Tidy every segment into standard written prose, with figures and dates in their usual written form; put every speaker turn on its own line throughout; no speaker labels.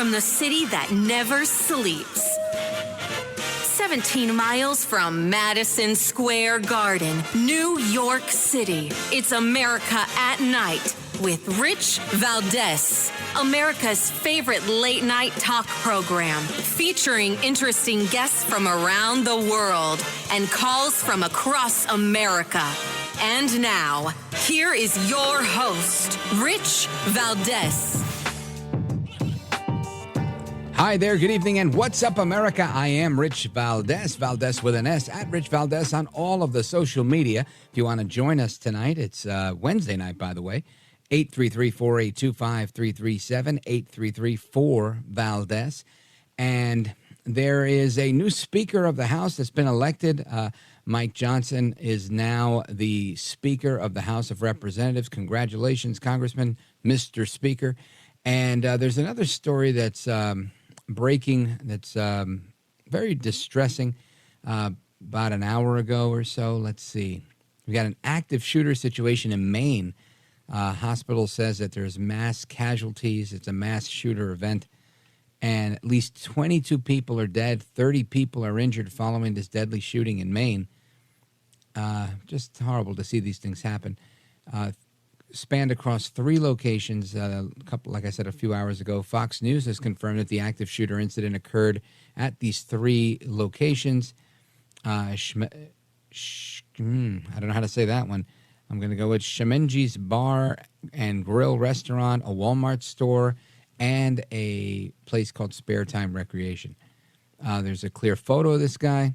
from the city that never sleeps. 17 miles from Madison Square Garden, New York City. It's America at Night with Rich Valdez, America's favorite late-night talk program, featuring interesting guests from around the world and calls from across America. And now, here is your host, Rich Valdez.
Hi there, good evening, and what's up, America? I am Rich Valdez, Valdez with an S, at Rich Valdez on all of the social media. If you want to join us tonight, it's Wednesday night, by the way, 833-482-5337, 833-4-VALDEZ. And there is a new Speaker of the House that's been elected. Mike Johnson is now the Speaker of the House of Representatives. Congratulations, Congressman, Mr. Speaker. And there's another story that's breaking that's very distressing about an hour ago or so. Let's see. We got an active shooter situation in Maine. Hospital says that there's mass casualties. It's a mass shooter event. And at least 22 people are dead. 30 people are injured following this deadly shooting in Maine. Just horrible to see these things happen. Spanned across 3 locations. Like I said, a few hours ago, Fox News has confirmed that the active shooter incident occurred at these 3 locations. I don't know how to say that one. I'm going to go with Shemenji's Bar and Grill Restaurant, a Walmart store, and a place called Spare Time Recreation. There's a clear photo of this guy.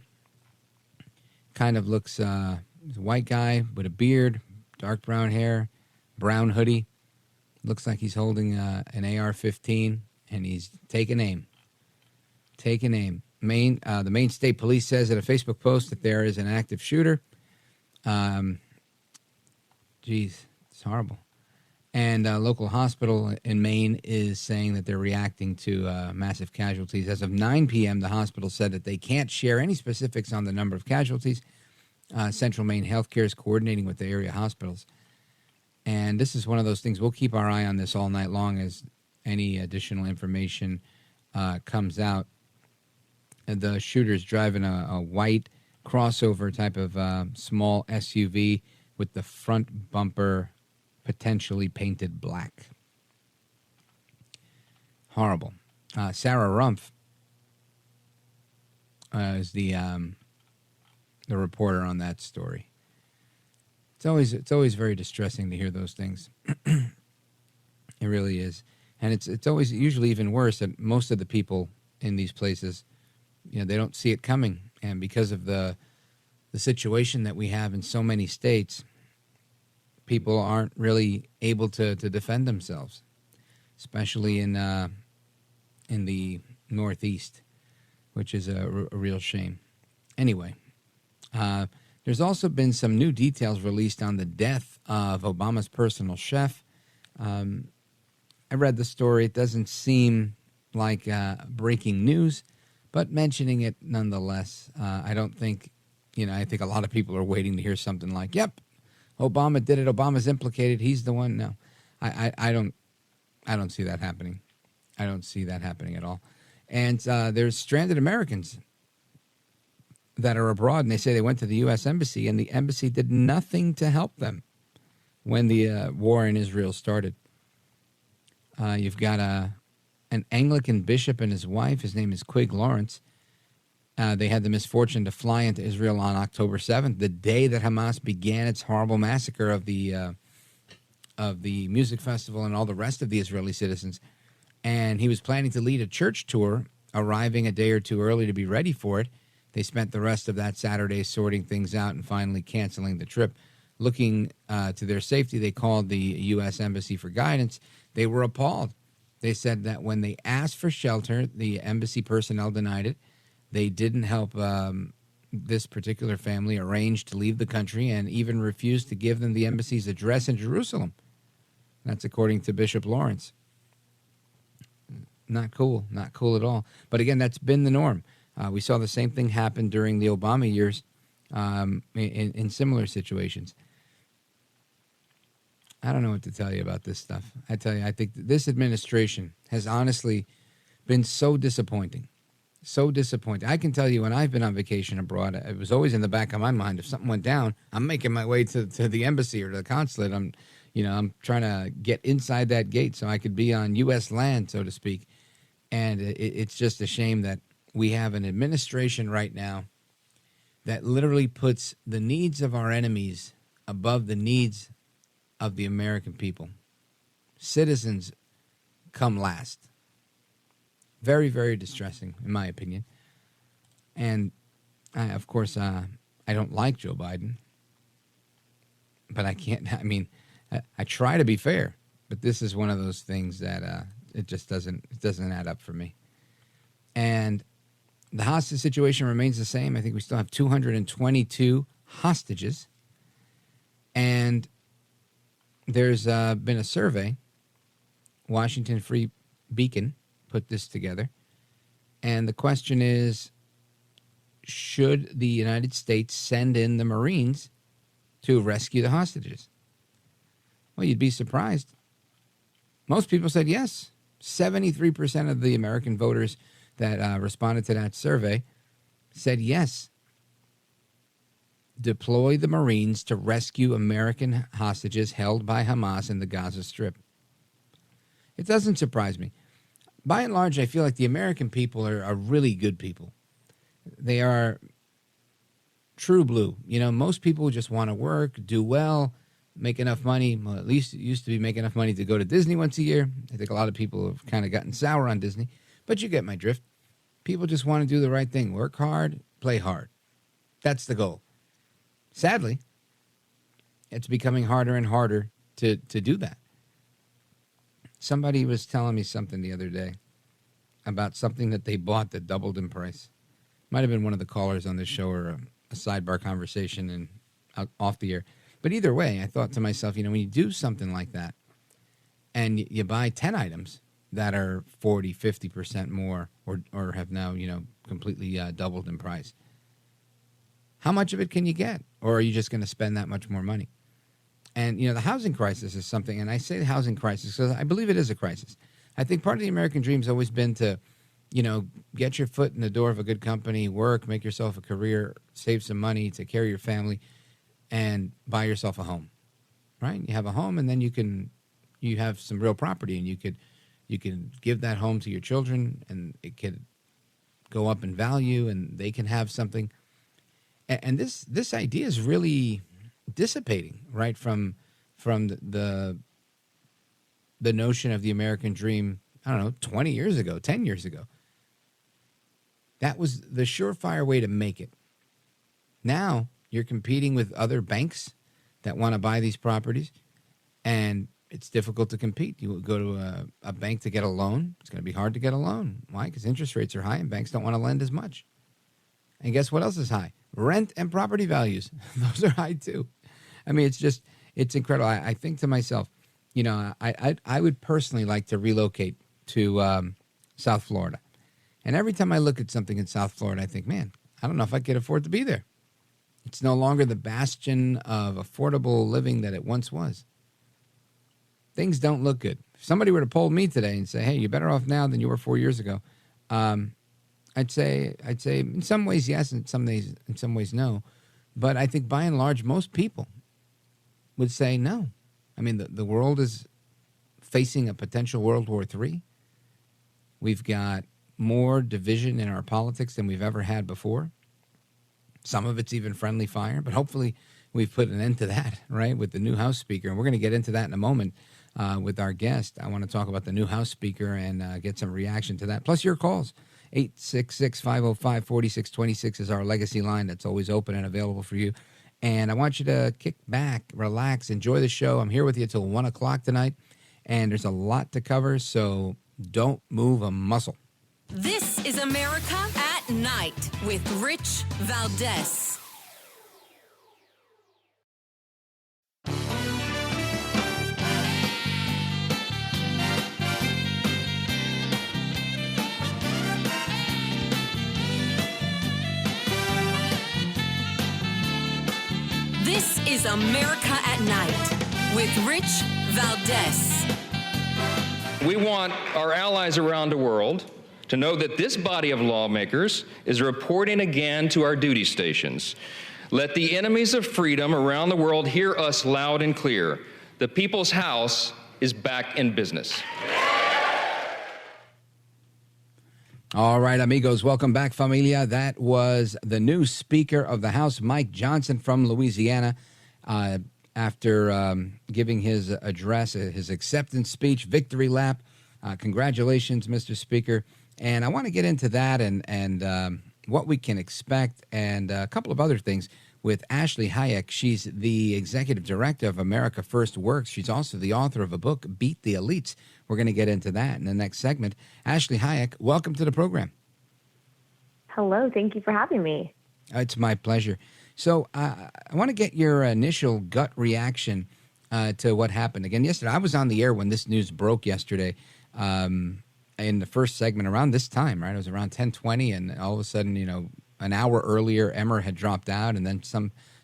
Kind of looks, he's a white guy with a beard, dark brown hair, brown hoodie. Looks like he's holding an AR-15, and he's taking aim. The Maine State Police says in a Facebook post that there is an active shooter. It's horrible. And a local hospital in Maine is saying that they're reacting to massive casualties. As of 9 p.m., the hospital said that they can't share any specifics on the number of casualties. Central Maine Healthcare is coordinating with the area hospitals. And this is one of those things, we'll keep our eye on this all night long as any additional information comes out. The shooter's driving a white crossover type of small SUV with the front bumper potentially painted black. Horrible. Sarah Rumpf is the reporter on that story. It's always very distressing to hear those things. It really is, and it's always usually even worse that most of the people in these places, they don't see it coming, and because of the situation that we have in so many states, people aren't really able to defend themselves, especially in the Northeast, which is a real shame. Anyway, there's also been some new details released on the death of Obama's personal chef. I read the story. It doesn't seem like breaking news, but mentioning it nonetheless. I don't think, I think a lot of people are waiting to hear something like, yep, Obama did it. Obama's implicated. He's the one. No, I don't see that happening. I don't see that happening at all. And there's stranded Americans that are abroad, and they say they went to the U.S. Embassy, and the embassy did nothing to help them when the war in Israel started. You've got an Anglican bishop and his wife. His name is Quig Lawrence. They had the misfortune to fly into Israel on October 7th, the day that Hamas began its horrible massacre of the music festival and all the rest of the Israeli citizens. And he was planning to lead a church tour, arriving a day or two early to be ready for it. They spent the rest of that Saturday sorting things out and finally canceling the trip. Looking to their safety, they called the U.S. Embassy for guidance. They were appalled. They said that when they asked for shelter, the embassy personnel denied it. They didn't help this particular family arrange to leave the country and even refused to give them the embassy's address in Jerusalem. That's according to Bishop Lawrence. Not cool at all. But again, that's been the norm. We saw the same thing happen during the Obama years in similar situations. I don't know what to tell you about this stuff. I tell you, I think this administration has honestly been so disappointing. So disappointing. I can tell you when I've been on vacation abroad, it was always in the back of my mind. If something went down, I'm making my way to the embassy or to the consulate. I'm trying to get inside that gate so I could be on U.S. land, so to speak. And it's just a shame that we have an administration right now that literally puts the needs of our enemies above the needs of the American people. Citizens come last. Very, very distressing, in my opinion. And, of course, I don't like Joe Biden. But I can't, I try to be fair. But this is one of those things that it just doesn't add up for me. And the hostage situation remains the same. I think we still have 222 hostages. And there's been a survey. Washington Free Beacon put this together. And the question is, should the United States send in the Marines to rescue the hostages? Well, you'd be surprised. Most people said yes. 73% of the American voters that responded to that survey said yes. Deploy the Marines to rescue American hostages held by Hamas in the Gaza Strip. It doesn't surprise me. By and large, I feel like the American people are really good people. They are true blue. Most people just want to work, do well, make enough money. Well, at least it used to be make enough money to go to Disney once a year. I think a lot of people have kind of gotten sour on Disney. But you get my drift. People just want to do the right thing. Work hard, play hard. That's the goal. Sadly, it's becoming harder and harder to do that. Somebody was telling me something the other day about something that they bought that doubled in price. Might have been one of the callers on this show or a sidebar conversation and off the air. But either way, I thought to myself, when you do something like that and you buy 10 items that are 40, 50% more or have now, completely doubled in price, how much of it can you get? Or are you just going to spend that much more money? And, the housing crisis is something, and I say the housing crisis because I believe it is a crisis. I think part of the American dream has always been to, get your foot in the door of a good company, work, make yourself a career, save some money, take care of your family, and buy yourself a home, right? You have a home, and then you have some real property, and you can give that home to your children, and it could go up in value, and they can have something. And this idea is really dissipating, right, from the notion of the American dream, I don't know, 20 years ago, 10 years ago. That was the surefire way to make it. Now you're competing with other banks that want to buy these properties, and it's difficult to compete. You go to a bank to get a loan. It's going to be hard to get a loan. Why? Because interest rates are high, and banks don't want to lend as much. And guess what else is high? Rent and property values. Those are high, too. It's incredible. I think to myself, I would personally like to relocate to South Florida. And every time I look at something in South Florida, I think, man, I don't know if I could afford to be there. It's no longer the bastion of affordable living that it once was. Things don't look good. If somebody were to poll me today and say, hey, you're better off now than you were 4 years ago, I'd say in some ways yes, in some ways no. But I think by and large, most people would say no. The world is facing a potential World War III. We've got more division in our politics than we've ever had before. Some of it's even friendly fire, but hopefully we've put an end to that, right, with the new House Speaker. And we're going to get into that in a moment with our guest. I want to talk about the new House Speaker and get some reaction to that. Plus your calls. 866-505-4626 is our legacy line that's always open and available for you. And I want you to kick back, relax, enjoy the show. I'm here with you till 1 o'clock tonight, and there's a lot to cover, so don't move a muscle.
This is America at Night with Rich Valdez. This is America at Night with Rich Valdez.
We want our allies around the world to know that this body of lawmakers is reporting again to our duty stations. Let the enemies of freedom around the world hear us loud and clear. The People's House is back in business.
All right, amigos, welcome back, familia. That was the new Speaker of the House, Mike Johnson from Louisiana, after giving his address, his acceptance speech, victory lap. Congratulations, Mr. Speaker. And I want to get into that and what we can expect and a couple of other things with Ashley Hayek. She's the executive director of America First Works. She's also the author of a book, Beat the Elites. We're going to get into that in the next segment. Ashley Hayek, welcome to the program.
Hello. Thank you for having me.
It's my pleasure. So I want to get your initial gut reaction to what happened. Again, yesterday, I was on the air when this news broke yesterday in the first segment around this time, right? It was around 10:20, and all of a sudden, an hour earlier, Emmer had dropped out, and then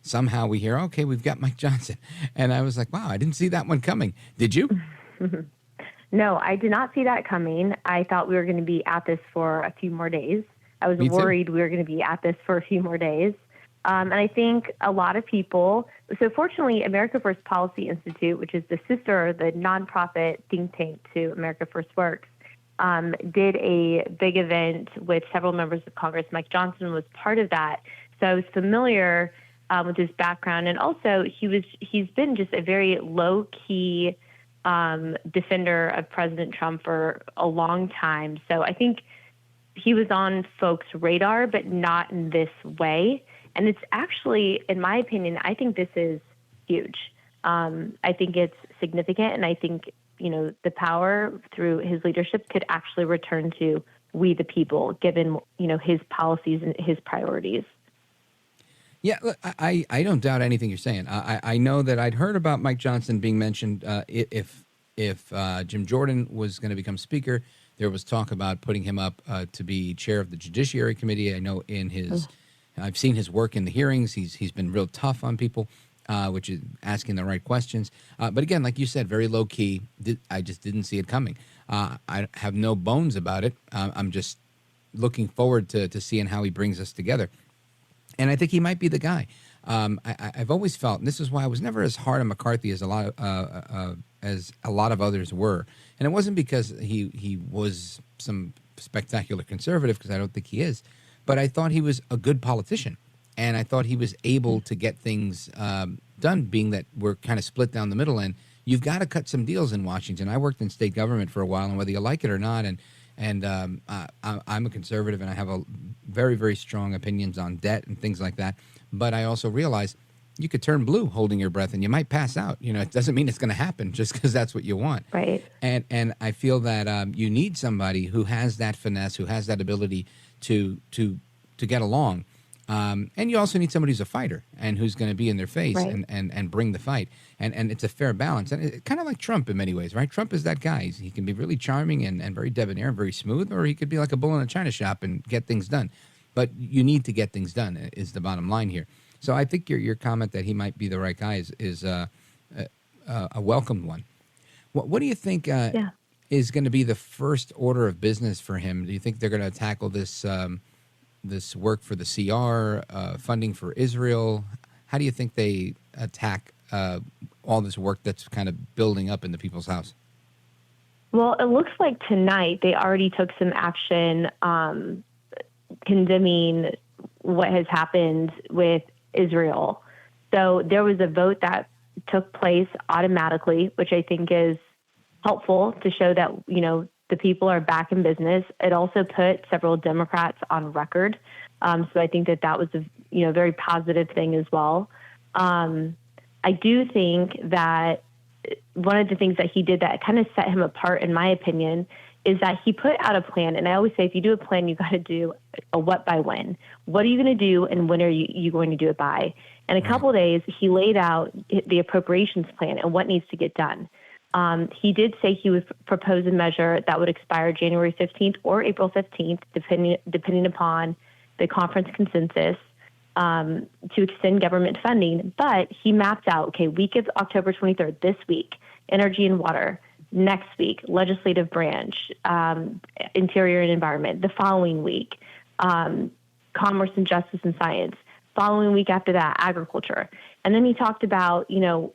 somehow we hear, okay, we've got Mike Johnson. And I was like, wow, I didn't see that one coming. Did you?
No, I did not see that coming. I thought we were going to be at this for a few more days. I was worried we were going to be at this for a few more days. And I think a lot of people, so fortunately, America First Policy Institute, which is the nonprofit think tank to America First Works, did a big event with several members of Congress. Mike Johnson was part of that. So I was familiar with his background. And also he's been just a very low key defender of President Trump for a long time. So I think he was on folks' radar, but not in this way. And it's actually, in my opinion, I think this is huge. I think it's significant. And I think, the power through his leadership could actually return to we the people, given, his policies and his priorities.
Yeah, look, I don't doubt anything you're saying. I know that I'd heard about Mike Johnson being mentioned. If Jim Jordan was going to become Speaker, there was talk about putting him up to be chair of the Judiciary Committee. I know I've seen his work in the hearings. He's been real tough on people, which is asking the right questions. But again, like you said, very low key. I just didn't see it coming. I have no bones about it. I'm just looking forward to seeing how he brings us together. And I think he might be the guy. I've always felt, and this is why I was never as hard on McCarthy as a lot of others were. And it wasn't because he was some spectacular conservative, because I don't think he is. But I thought he was a good politician, and I thought he was able to get things done, being that we're kind of split down the middle. And you've got to cut some deals in Washington. I worked in state government for a while, and whether you like it or not, and I'm a conservative, and I have a very, very strong opinions on debt and things like that. But I also realize you could turn blue holding your breath, and you might pass out. It doesn't mean it's going to happen just because that's what you want.
Right.
And I feel that you need somebody who has that finesse, who has that ability to get along. And you also need somebody who's a fighter and who's going to be in their face, right, and bring the fight. And it's a fair balance. And it's kind of like Trump in many ways, right? Trump is that guy. He can be really charming and very debonair, very smooth, or he could be like a bull in a china shop and get things done. But you need to get things done is the bottom line here. So I think your comment that he might be the right guy is a welcomed one. What do you think is going to be the first order of business for him? Do you think they're going to tackle this this work for the CR, funding for Israel? How do you think they attack all this work that's kind of building up in the People's House?
Well, it looks like tonight they already took some action condemning what has happened with Israel. So there was a vote that took place automatically, which I think is helpful to show that, the people are back in business. It also put several Democrats on record. So I think that was a very positive thing as well. I do think that one of the things that he did that kind of set him apart, in my opinion, is that he put out a plan. And I always say, if you do a plan, you got to do a what by when. What are you going to do, and when are you going to do it by? In a couple of days, he laid out the appropriations plan and what needs to get done. He did say he would propose a measure that would expire January 15th or April 15th, depending upon the conference consensus, to extend government funding. But he mapped out, week of October 23rd, this week, energy and water, Next week, legislative branch, interior and environment. The following week, commerce and justice and science. Following week after that, agriculture. And then he talked about,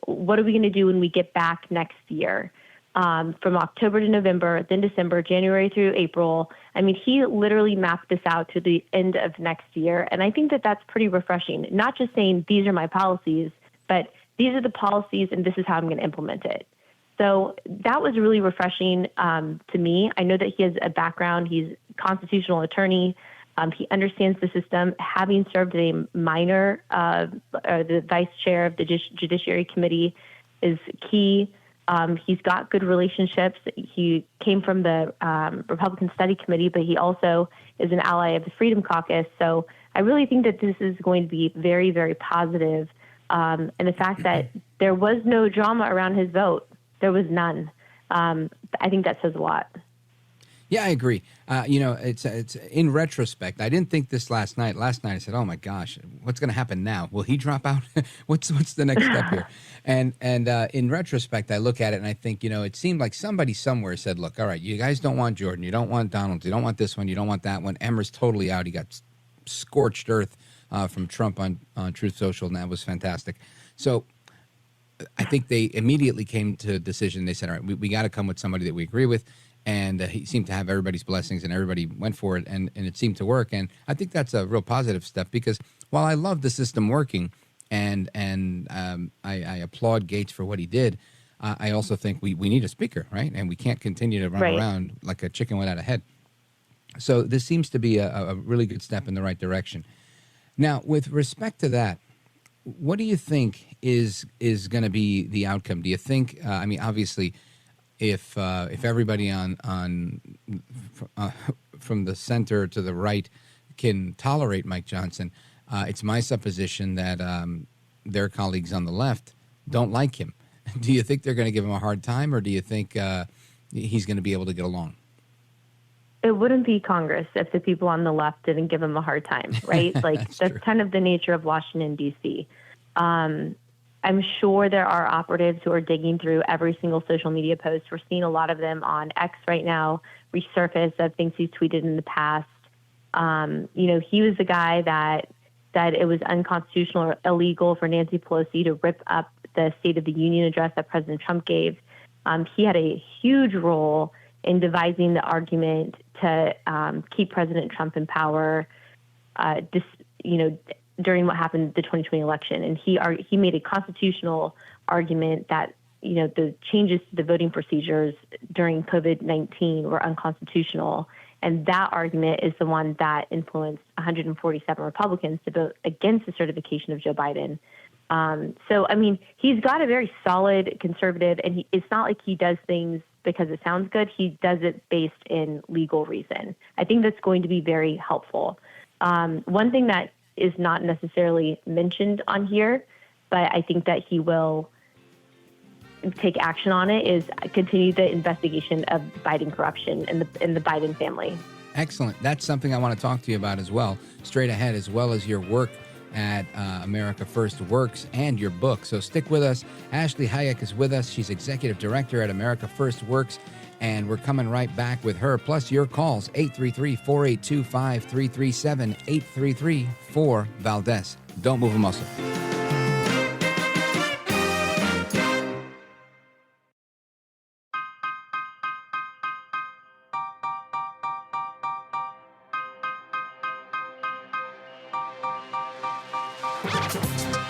what are we going to do when we get back next year? From October to November, then December, January through April. I mean, he literally mapped this out to the end of next year. And I think that that's pretty refreshing. Not just saying, these are my policies, but these are the policies and this is how I'm going to implement it. So that was really refreshing to me. I know that he has a background. He's a constitutional attorney. He understands the system. Having served as a minor, the vice chair of the Judiciary Committee is key. He's got good relationships. He came from the Republican Study Committee, but he also is an ally of the Freedom Caucus. So I really think that this is going to be very, very positive. And the fact that there was no drama around his vote, there was none. I think that says a lot.
Yeah, I agree. It's in retrospect. I didn't think this last night. Last night I said, "Oh my gosh, what's going to happen now? Will he drop out? what's the next step here?" And in retrospect, I look at it and I think, it seemed like somebody somewhere said, "Look, all right, you guys don't want Jordan, you don't want Donald, you don't want this one, you don't want that one." Emmer's totally out. He got scorched earth from Trump on Truth Social, and that was fantastic. So I think they immediately came to a decision. They said, "All right, we got to come with somebody that we agree with." And he seemed to have everybody's blessings, and everybody went for it, and it seemed to work. And I think that's a real positive step, because while I love the system working, and I applaud Gates for what he did, I also think we need a speaker, right? And we can't continue to run around like a chicken without a head. So this seems to be a really good step in the right direction. Now, with respect to that, what do you think is going to be the outcome? Do you think? Obviously, if everybody from the center to the right can tolerate Mike Johnson, it's my supposition that their colleagues on the left don't like him. Do you think they're going to give him a hard time, or do you think he's going to be able to get along?
It wouldn't be Congress if the people on the left didn't give him a hard time, right? Like that's kind of the nature of Washington, D.C. I'm sure there are operatives who are digging through every single social media post. We're seeing a lot of them on X right now, resurface of things he's tweeted in the past. He was the guy that said it was unconstitutional or illegal for Nancy Pelosi to rip up the State of the Union address that President Trump gave. He had a huge role in devising the argument to keep President Trump in power, during what happened the 2020 election. And he made a constitutional argument that, the changes to the voting procedures during COVID-19 were unconstitutional. And that argument is the one that influenced 147 Republicans to vote against the certification of Joe Biden. He's got a very solid conservative, and it's not like he does things because it sounds good. He does it based in legal reason. I think that's going to be very helpful. One thing that is not necessarily mentioned on here, but I think that he will take action on it, is continue the investigation of Biden corruption in the Biden family.
Excellent. That's something I want to talk to you about as well, straight ahead, as well as your work at America First Works and your book. So stick with us. Ashley Hayek is with us. She's executive director at America First Works, and we're coming right back with her, plus your calls, 833-482-5337, 833-4-VALDEZ. Don't move a muscle.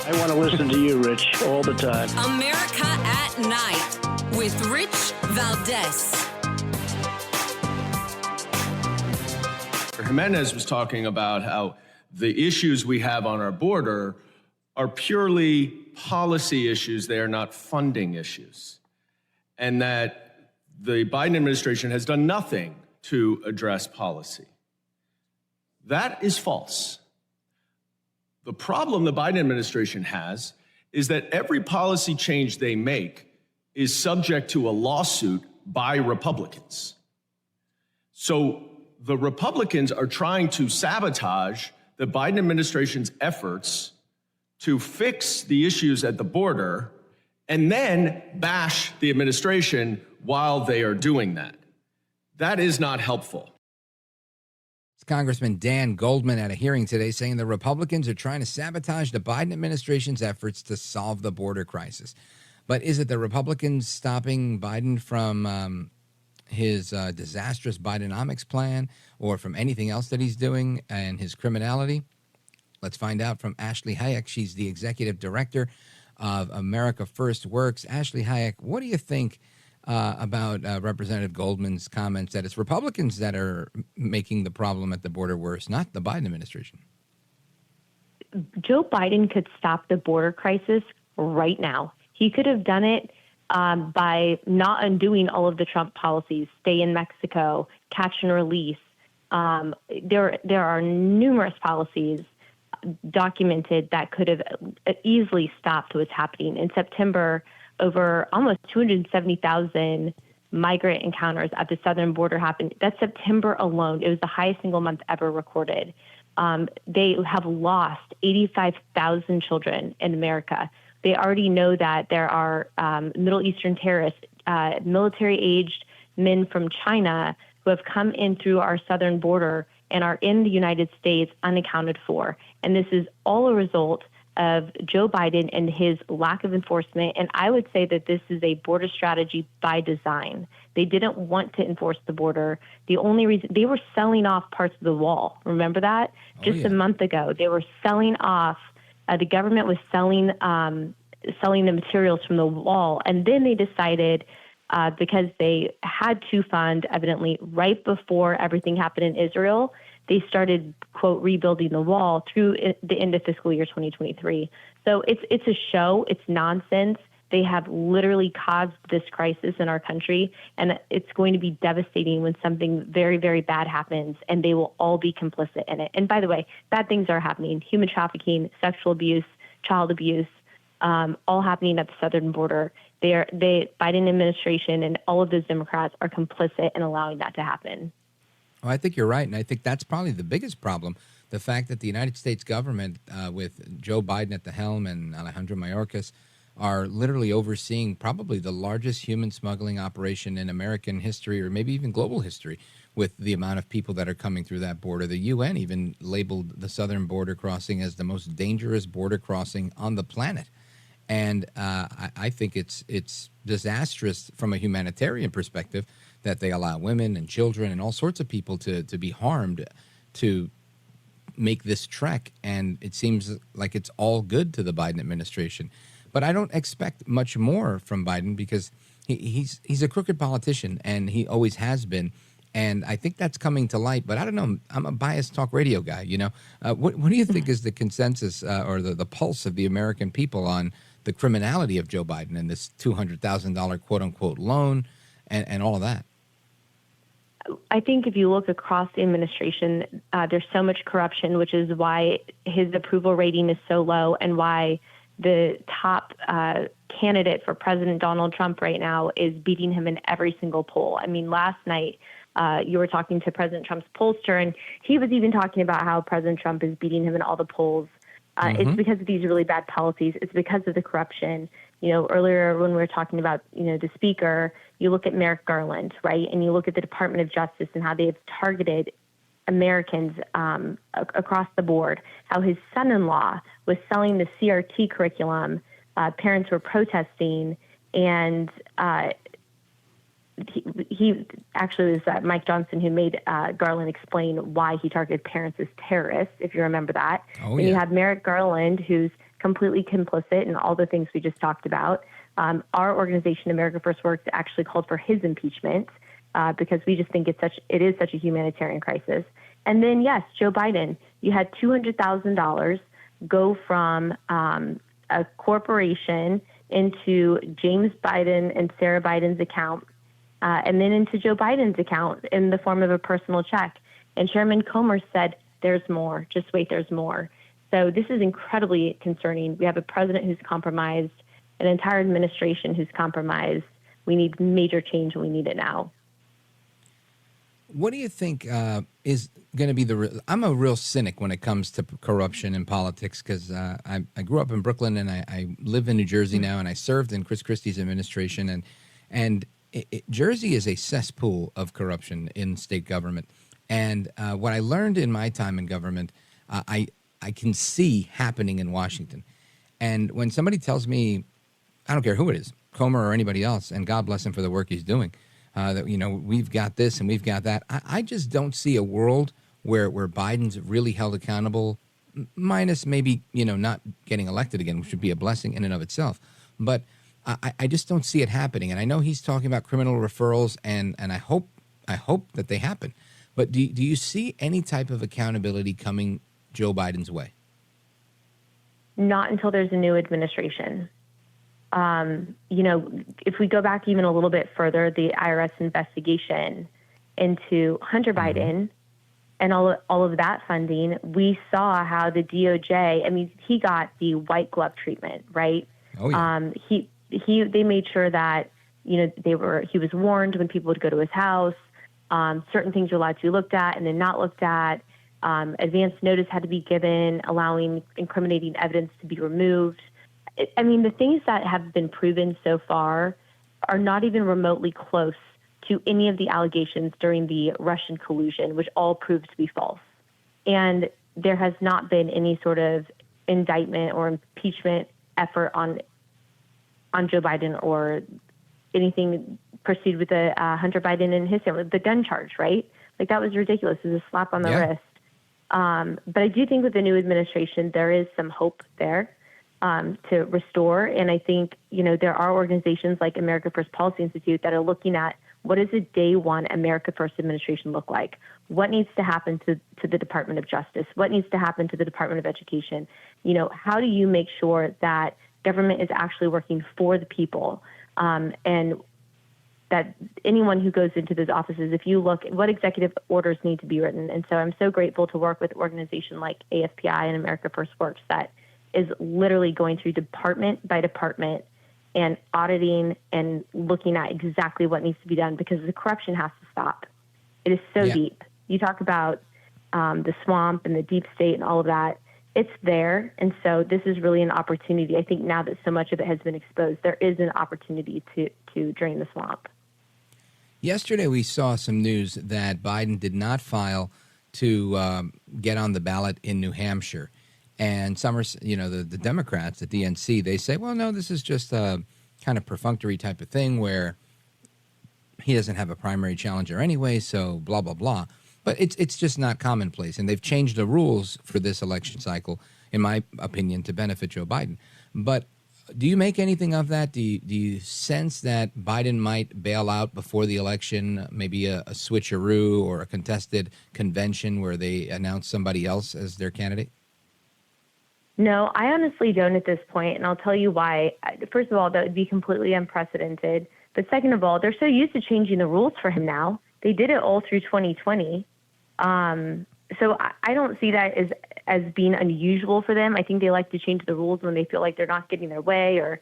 I want to listen to you, Rich, all the time.
America at Night with Rich Valdez.
Jimenez was talking about how the issues we have on our border are purely policy issues. They are not funding issues. And that the Biden administration has done nothing to address policy. That is false. The problem the Biden administration has is that every policy change they make is subject to a lawsuit by Republicans. So the Republicans are trying to sabotage the Biden administration's efforts to fix the issues at the border and then bash the administration while they are doing that. That is not helpful.
Congressman Dan Goldman at a hearing today saying the Republicans are trying to sabotage the Biden administration's efforts to solve the border crisis. But is it the Republicans stopping Biden from his disastrous Bidenomics plan or from anything else that he's doing and his criminality? Let's find out from Ashley Hayek. She's the executive director of America First Works. Ashley Hayek, what do you think about Representative Goldman's comments that it's Republicans that are making the problem at the border worse, not the Biden administration?
Joe Biden could stop the border crisis right now. He could have done it by not undoing all of the Trump policies, stay in Mexico, catch and release. There are numerous policies documented that could have easily stopped what's happening. In September, over almost 270,000 migrant encounters at the southern border happened. That's September alone. It was the highest single month ever recorded. They have lost 85,000 children in America. They already know that there are Middle Eastern terrorists, military-aged men from China who have come in through our southern border and are in the United States unaccounted for. And this is all a result of Joe Biden and his lack of enforcement. And I would say that this is a border strategy by design. They didn't want to enforce the border. The only reason they were selling off parts of the wall. Remember that? Just a month ago, they were selling off. The government was selling the materials from the wall. And then they decided, because they had to fund, evidently, right before everything happened in Israel, they started, quote, rebuilding the wall through the end of fiscal year 2023. So it's a show. It's nonsense. They have literally caused this crisis in our country, and it's going to be devastating when something very, very bad happens, and they will all be complicit in it. And by the way, bad things are happening. Human trafficking, sexual abuse, child abuse, all happening at the southern border. The Biden administration and all of those Democrats are complicit in allowing that to happen.
Well, I think you're right, and I think that's probably the biggest problem, the fact that the United States government, with Joe Biden at the helm and Alejandro Mayorkas, are literally overseeing probably the largest human smuggling operation in American history or maybe even global history with the amount of people that are coming through that border. The UN even labeled the southern border crossing as the most dangerous border crossing on the planet. And I think it's disastrous from a humanitarian perspective that they allow women and children and all sorts of people to be harmed to make this trek. And it seems like it's all good to the Biden administration. But I don't expect much more from Biden because he's a crooked politician, and he always has been. And I think that's coming to light. But I don't know. I'm a biased talk radio guy, you know. What do you think is the consensus or the pulse of the American people on the criminality of Joe Biden and this $200,000 quote-unquote loan and all of that?
I think if you look across the administration, there's so much corruption, which is why his approval rating is so low and why the top candidate for President Donald Trump right now is beating him in every single poll. I mean, last night you were talking to President Trump's pollster, and he was even talking about how President Trump is beating him in all the polls. It's because of these really bad policies. It's because of the corruption. You know, earlier when we were talking about, you know, the speaker, you look at Merrick Garland, right? And you look at the Department of Justice and how they have targeted Americans across the board, how his son-in-law was selling the CRT curriculum. Parents were protesting, and he actually was Mike Johnson who made Garland explain why he targeted parents as terrorists, if you remember that. And you have Merrick Garland, who's completely complicit in all the things we just talked about. Our organization, America First Works, actually called for his impeachment because we just think it is such a humanitarian crisis. And then, yes, Joe Biden, you had $200,000 go from a corporation into James Biden and Sarah Biden's account, and then into Joe Biden's account in the form of a personal check. And Chairman Comer said, there's more. Just wait, there's more. So this is incredibly concerning. We have a president who's compromised, an entire administration who's compromised. We need major change, and we need it now.
What do you think is going to be I'm a real cynic when it comes to corruption in politics because I grew up in Brooklyn and I live in New Jersey now, and I served in Chris Christie's administration. And Jersey is a cesspool of corruption in state government. And what I learned in my time in government, I can see happening in Washington. And when somebody tells me, I don't care who it is, Comer or anybody else, and God bless him for the work he's doing, that, we've got this and we've got that. I just don't see a world where Biden's really held accountable, minus maybe, not getting elected again, which would be a blessing in and of itself. But I just don't see it happening. And I know he's talking about criminal referrals, and I hope that they happen. But do you see any type of accountability coming Joe Biden's way?
Not until there's a new administration. If we go back even a little bit further, the IRS investigation into Hunter Biden and all of that funding, we saw how the DOJ, he got the white glove treatment, right?
Oh, yeah.
They made sure that, he was warned when people would go to his house. Certain things were allowed to be looked at and then not looked at. Advance notice had to be given, allowing incriminating evidence to be removed. The things that have been proven so far are not even remotely close to any of the allegations during the Russian collusion, which all proved to be false. And there has not been any sort of indictment or impeachment effort on Joe Biden or anything pursued with the Hunter Biden and his family, the gun charge, right? Like, that was ridiculous. It was a slap on the wrist. But I do think with the new administration, there is some hope there to restore. And I think, there are organizations like America First Policy Institute that are looking at what does a day one America First administration look like? What needs to happen to the Department of Justice? What needs to happen to the Department of Education? How do you make sure that government is actually working for the people? And that anyone who goes into those offices, if you look at what executive orders need to be written. And so I'm so grateful to work with an organization like AFPI and America First Works that is literally going through department by department and auditing and looking at exactly what needs to be done, because the corruption has to stop. It is so deep. You talk about the swamp and the deep state and all of that. It's there. And so this is really an opportunity. I think now that so much of it has been exposed, there is an opportunity to drain the swamp.
Yesterday, we saw some news that Biden did not file to get on the ballot in New Hampshire. And some are, the Democrats, the DNC, they say, well, no, this is just a kind of perfunctory type of thing where he doesn't have a primary challenger anyway, so blah, blah, blah. But it's just not commonplace. And they've changed the rules for this election cycle, in my opinion, to benefit Joe Biden. But do you make anything of that? Do you sense that Biden might bail out before the election, maybe a switcheroo or a contested convention where they announce somebody else as their candidate?
No, I honestly don't at this point, and I'll tell you why. First of all, that would be completely unprecedented. But second of all, they're so used to changing the rules for him now. They did it all through 2020. So I don't see that as being unusual for them. I think they like to change the rules when they feel like they're not getting their way, or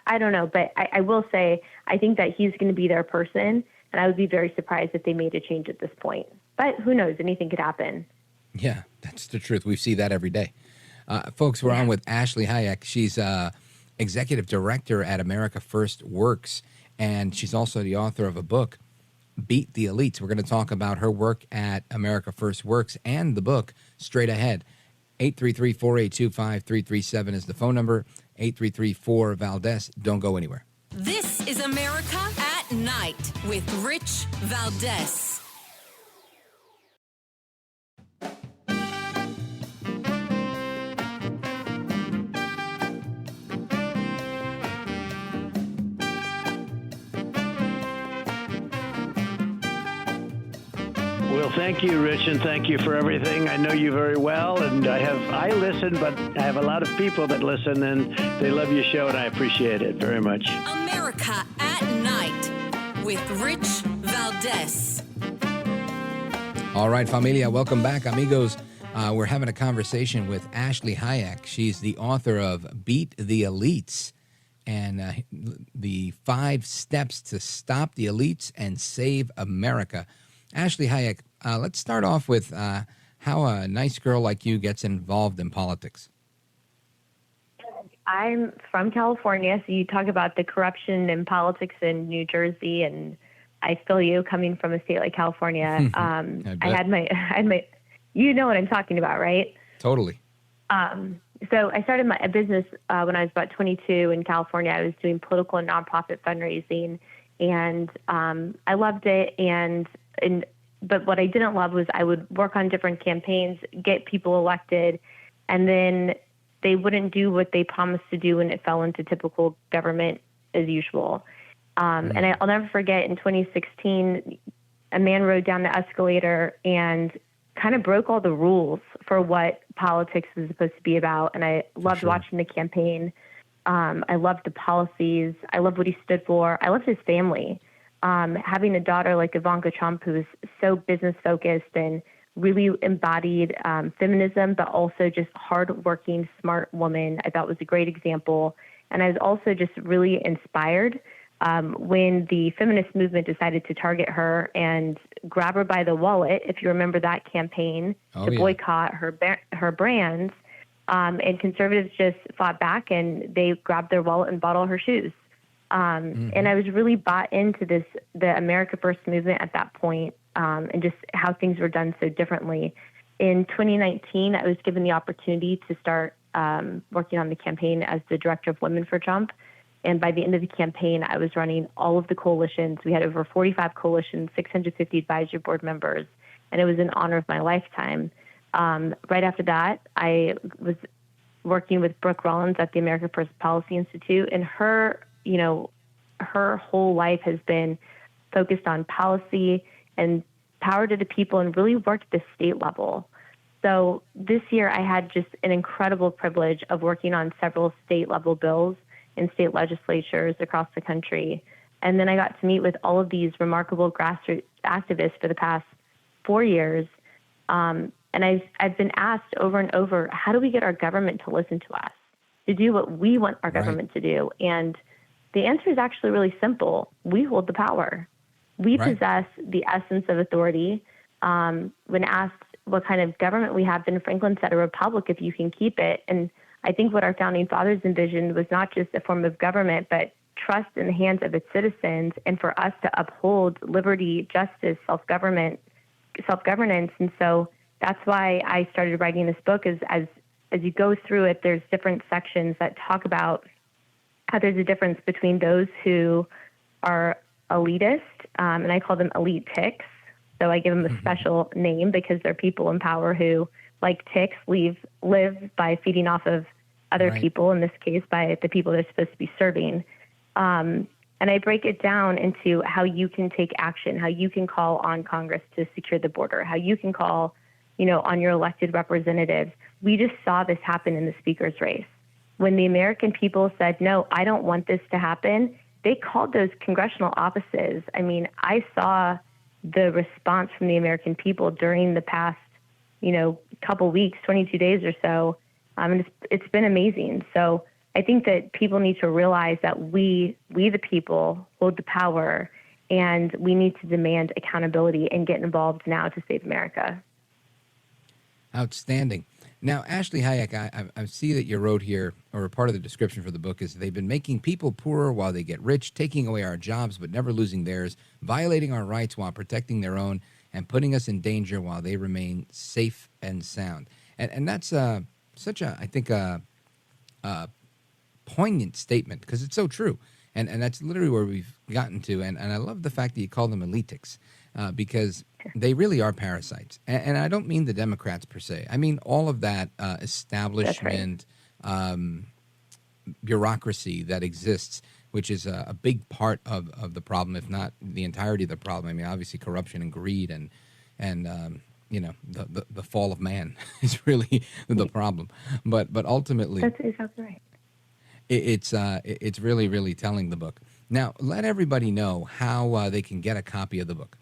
I don't know. But I will say I think that he's going to be their person, and I would be very surprised if they made a change at this point. But who knows? Anything could happen. Yeah,
that's the truth. We see that every day. Folks, we're on with Ashley Hayek. She's executive director at America First Works, and she's also the author of a book, Beat the Elites. We're going to talk about her work at America First Works and the book straight ahead. 833-482-5337 is the phone number. 833-4-VALDEZ. Don't go anywhere.
This is America at Night with Rich Valdez.
Well, thank you, Rich, and thank you for everything. I know you very well, and I listen, but I have a lot of people that listen, and they love your show, and I appreciate it very much.
America at Night with Rich Valdez.
All right, familia, welcome back, amigos. We're having a conversation with Ashley Hayek. She's the author of Beat the Elites and the 5 steps to stop the elites and save America. Ashley Hayek, let's start off with how a nice girl like you gets involved in politics.
I'm from California, so you talk about the corruption and politics in New Jersey, and I feel you coming from a state like California. I had my, you know what I'm talking about, right?
Totally.
So I started a business when I was about 22 in California. I was doing political and nonprofit fundraising, and I loved it. But what I didn't love was I would work on different campaigns, get people elected, and then they wouldn't do what they promised to do, and it fell into typical government as usual. And I'll never forget, in 2016, a man rode down the escalator and kind of broke all the rules for what politics is supposed to be about. And I loved watching the campaign. I loved the policies. I loved what he stood for. I loved his family. Having a daughter like Ivanka Trump, who was so business focused and really embodied feminism, but also just hardworking, smart woman, I thought was a great example. And I was also just really inspired when the feminist movement decided to target her and grab her by the wallet, if you remember that campaign, boycott her brands. And conservatives just fought back, and they grabbed their wallet and bought all her shoes. And I was really bought into the America First movement at that point, and just how things were done so differently. In 2019, I was given the opportunity to start working on the campaign as the director of Women for Trump. And by the end of the campaign, I was running all of the coalitions. We had over 45 coalitions, 650 advisory board members, and it was an honor of my lifetime. Right after that, I was working with Brooke Rollins at the America First Policy Institute, and her whole life has been focused on policy and power to the people, and really worked at the state level. So this year, I had just an incredible privilege of working on several state level bills in state legislatures across the country. And then I got to meet with all of these remarkable grassroots activists for the past 4 years. And I've been asked over and over, how do we get our government to listen to us, to do what we want our government to do? And the answer is actually really simple. We hold the power. We possess the essence of authority. When asked what kind of government we have, Ben Franklin said, a republic if you can keep it. And I think what our founding fathers envisioned was not just a form of government, but trust in the hands of its citizens, and for us to uphold liberty, justice, self-governance. And so that's why I started writing this book. As you go through it, there's different sections that talk about how there's a difference between those who are elitist, and I call them elite ticks. So I give them a special name because they're people in power who, like ticks, live by feeding off of other people, in this case by the people they're supposed to be serving. And I break it down into how you can take action, how you can call on Congress to secure the border, how you can call, on your elected representatives. We just saw this happen in the speaker's race. When the American people said, no, I don't want this to happen, they called those congressional offices. I mean, I saw the response from the American people during the past, couple weeks, 22 days or so. And it's been amazing. So I think that people need to realize that we the people hold the power, and we need to demand accountability and get involved now to save America.
Outstanding. Now, Ashley Hayek, I see that you wrote here, or a part of the description for the book is, they've been making people poorer while they get rich, taking away our jobs but never losing theirs, violating our rights while protecting their own, and putting us in danger while they remain safe and sound. And that's such a, I think, a poignant statement, because it's so true. And that's literally where we've gotten to. And I love the fact that you call them elitics, because they really are parasites. And I don't mean the Democrats per se. I mean all of that establishment, bureaucracy that exists, which is a big part of the problem, if not the entirety of the problem. I mean, obviously corruption and greed and the fall of man is really the problem. But ultimately,
that's exactly right.
It's really, really telling, the book. Now, let everybody know how they can get a copy of the book.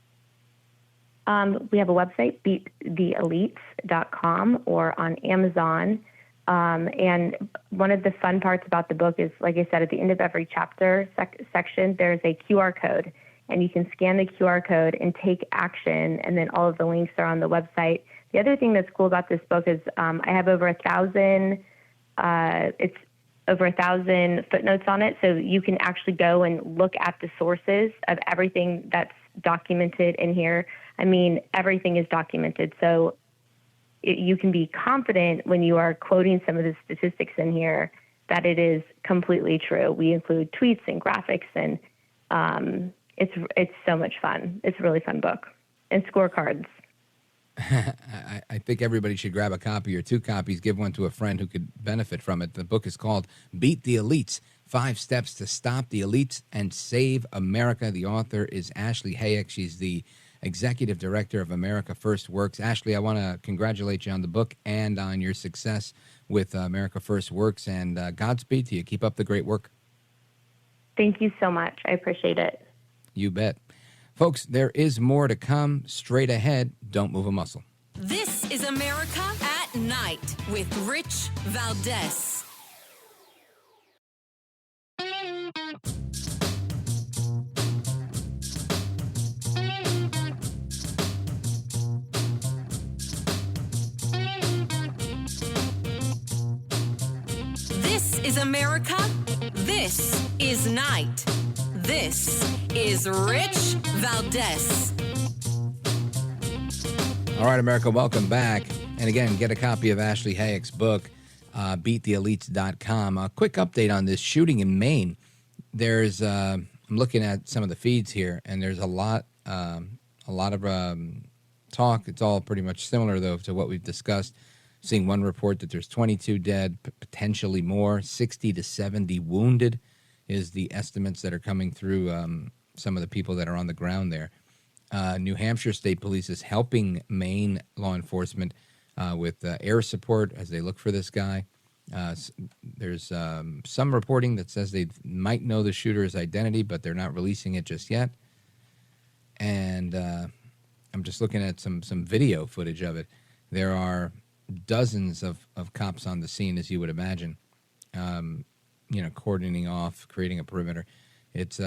We have a website, beattheelites.com, or on Amazon. And one of the fun parts about the book is, like I said, at the end of every chapter section, there's a QR code, and you can scan the QR code and take action, and then all of the links are on the website. The other thing that's cool about this book is I have over 1,000, over 1,000 footnotes on it. So you can actually go and look at the sources of everything that's documented in here. I mean, everything is documented. So you can be confident when you are quoting some of the statistics in here that it is completely true. We include tweets and graphics, and it's so much fun. It's a really fun book, and scorecards.
I think everybody should grab a copy or 2 copies, give one to a friend who could benefit from it. The book is called Beat the Elites, 5 Steps to Stop the Elites and Save America. The author is Ashley Hayek. She's the executive director of America First Works. Ashley, I want to congratulate you on the book and on your success with America First Works, and Godspeed to you. Keep up the great work.
Thank you so much. I appreciate it.
You bet. Folks, there is more to come straight ahead. Don't move a muscle.
This is America at Night with Rich Valdez. This is America. This is Night. This is Rich Valdez.
All right, America, welcome back. And again, get a copy of Ashley Hayek's book, beattheelites.com. A quick update on this shooting in Maine. There's, I'm looking at some of the feeds here, and there's a lot of talk. It's all pretty much similar, though, to what we've discussed. Seeing one report that there's 22 dead, potentially more, 60 to 70 wounded is the estimates that are coming through some of the people that are on the ground there. New Hampshire State Police is helping Maine law enforcement with air support as they look for this guy. There's some reporting that says they might know the shooter's identity, but they're not releasing it just yet. And I'm just looking at some video footage of it. There are dozens of cops on the scene, as you would imagine, cordoning off, creating a perimeter. It's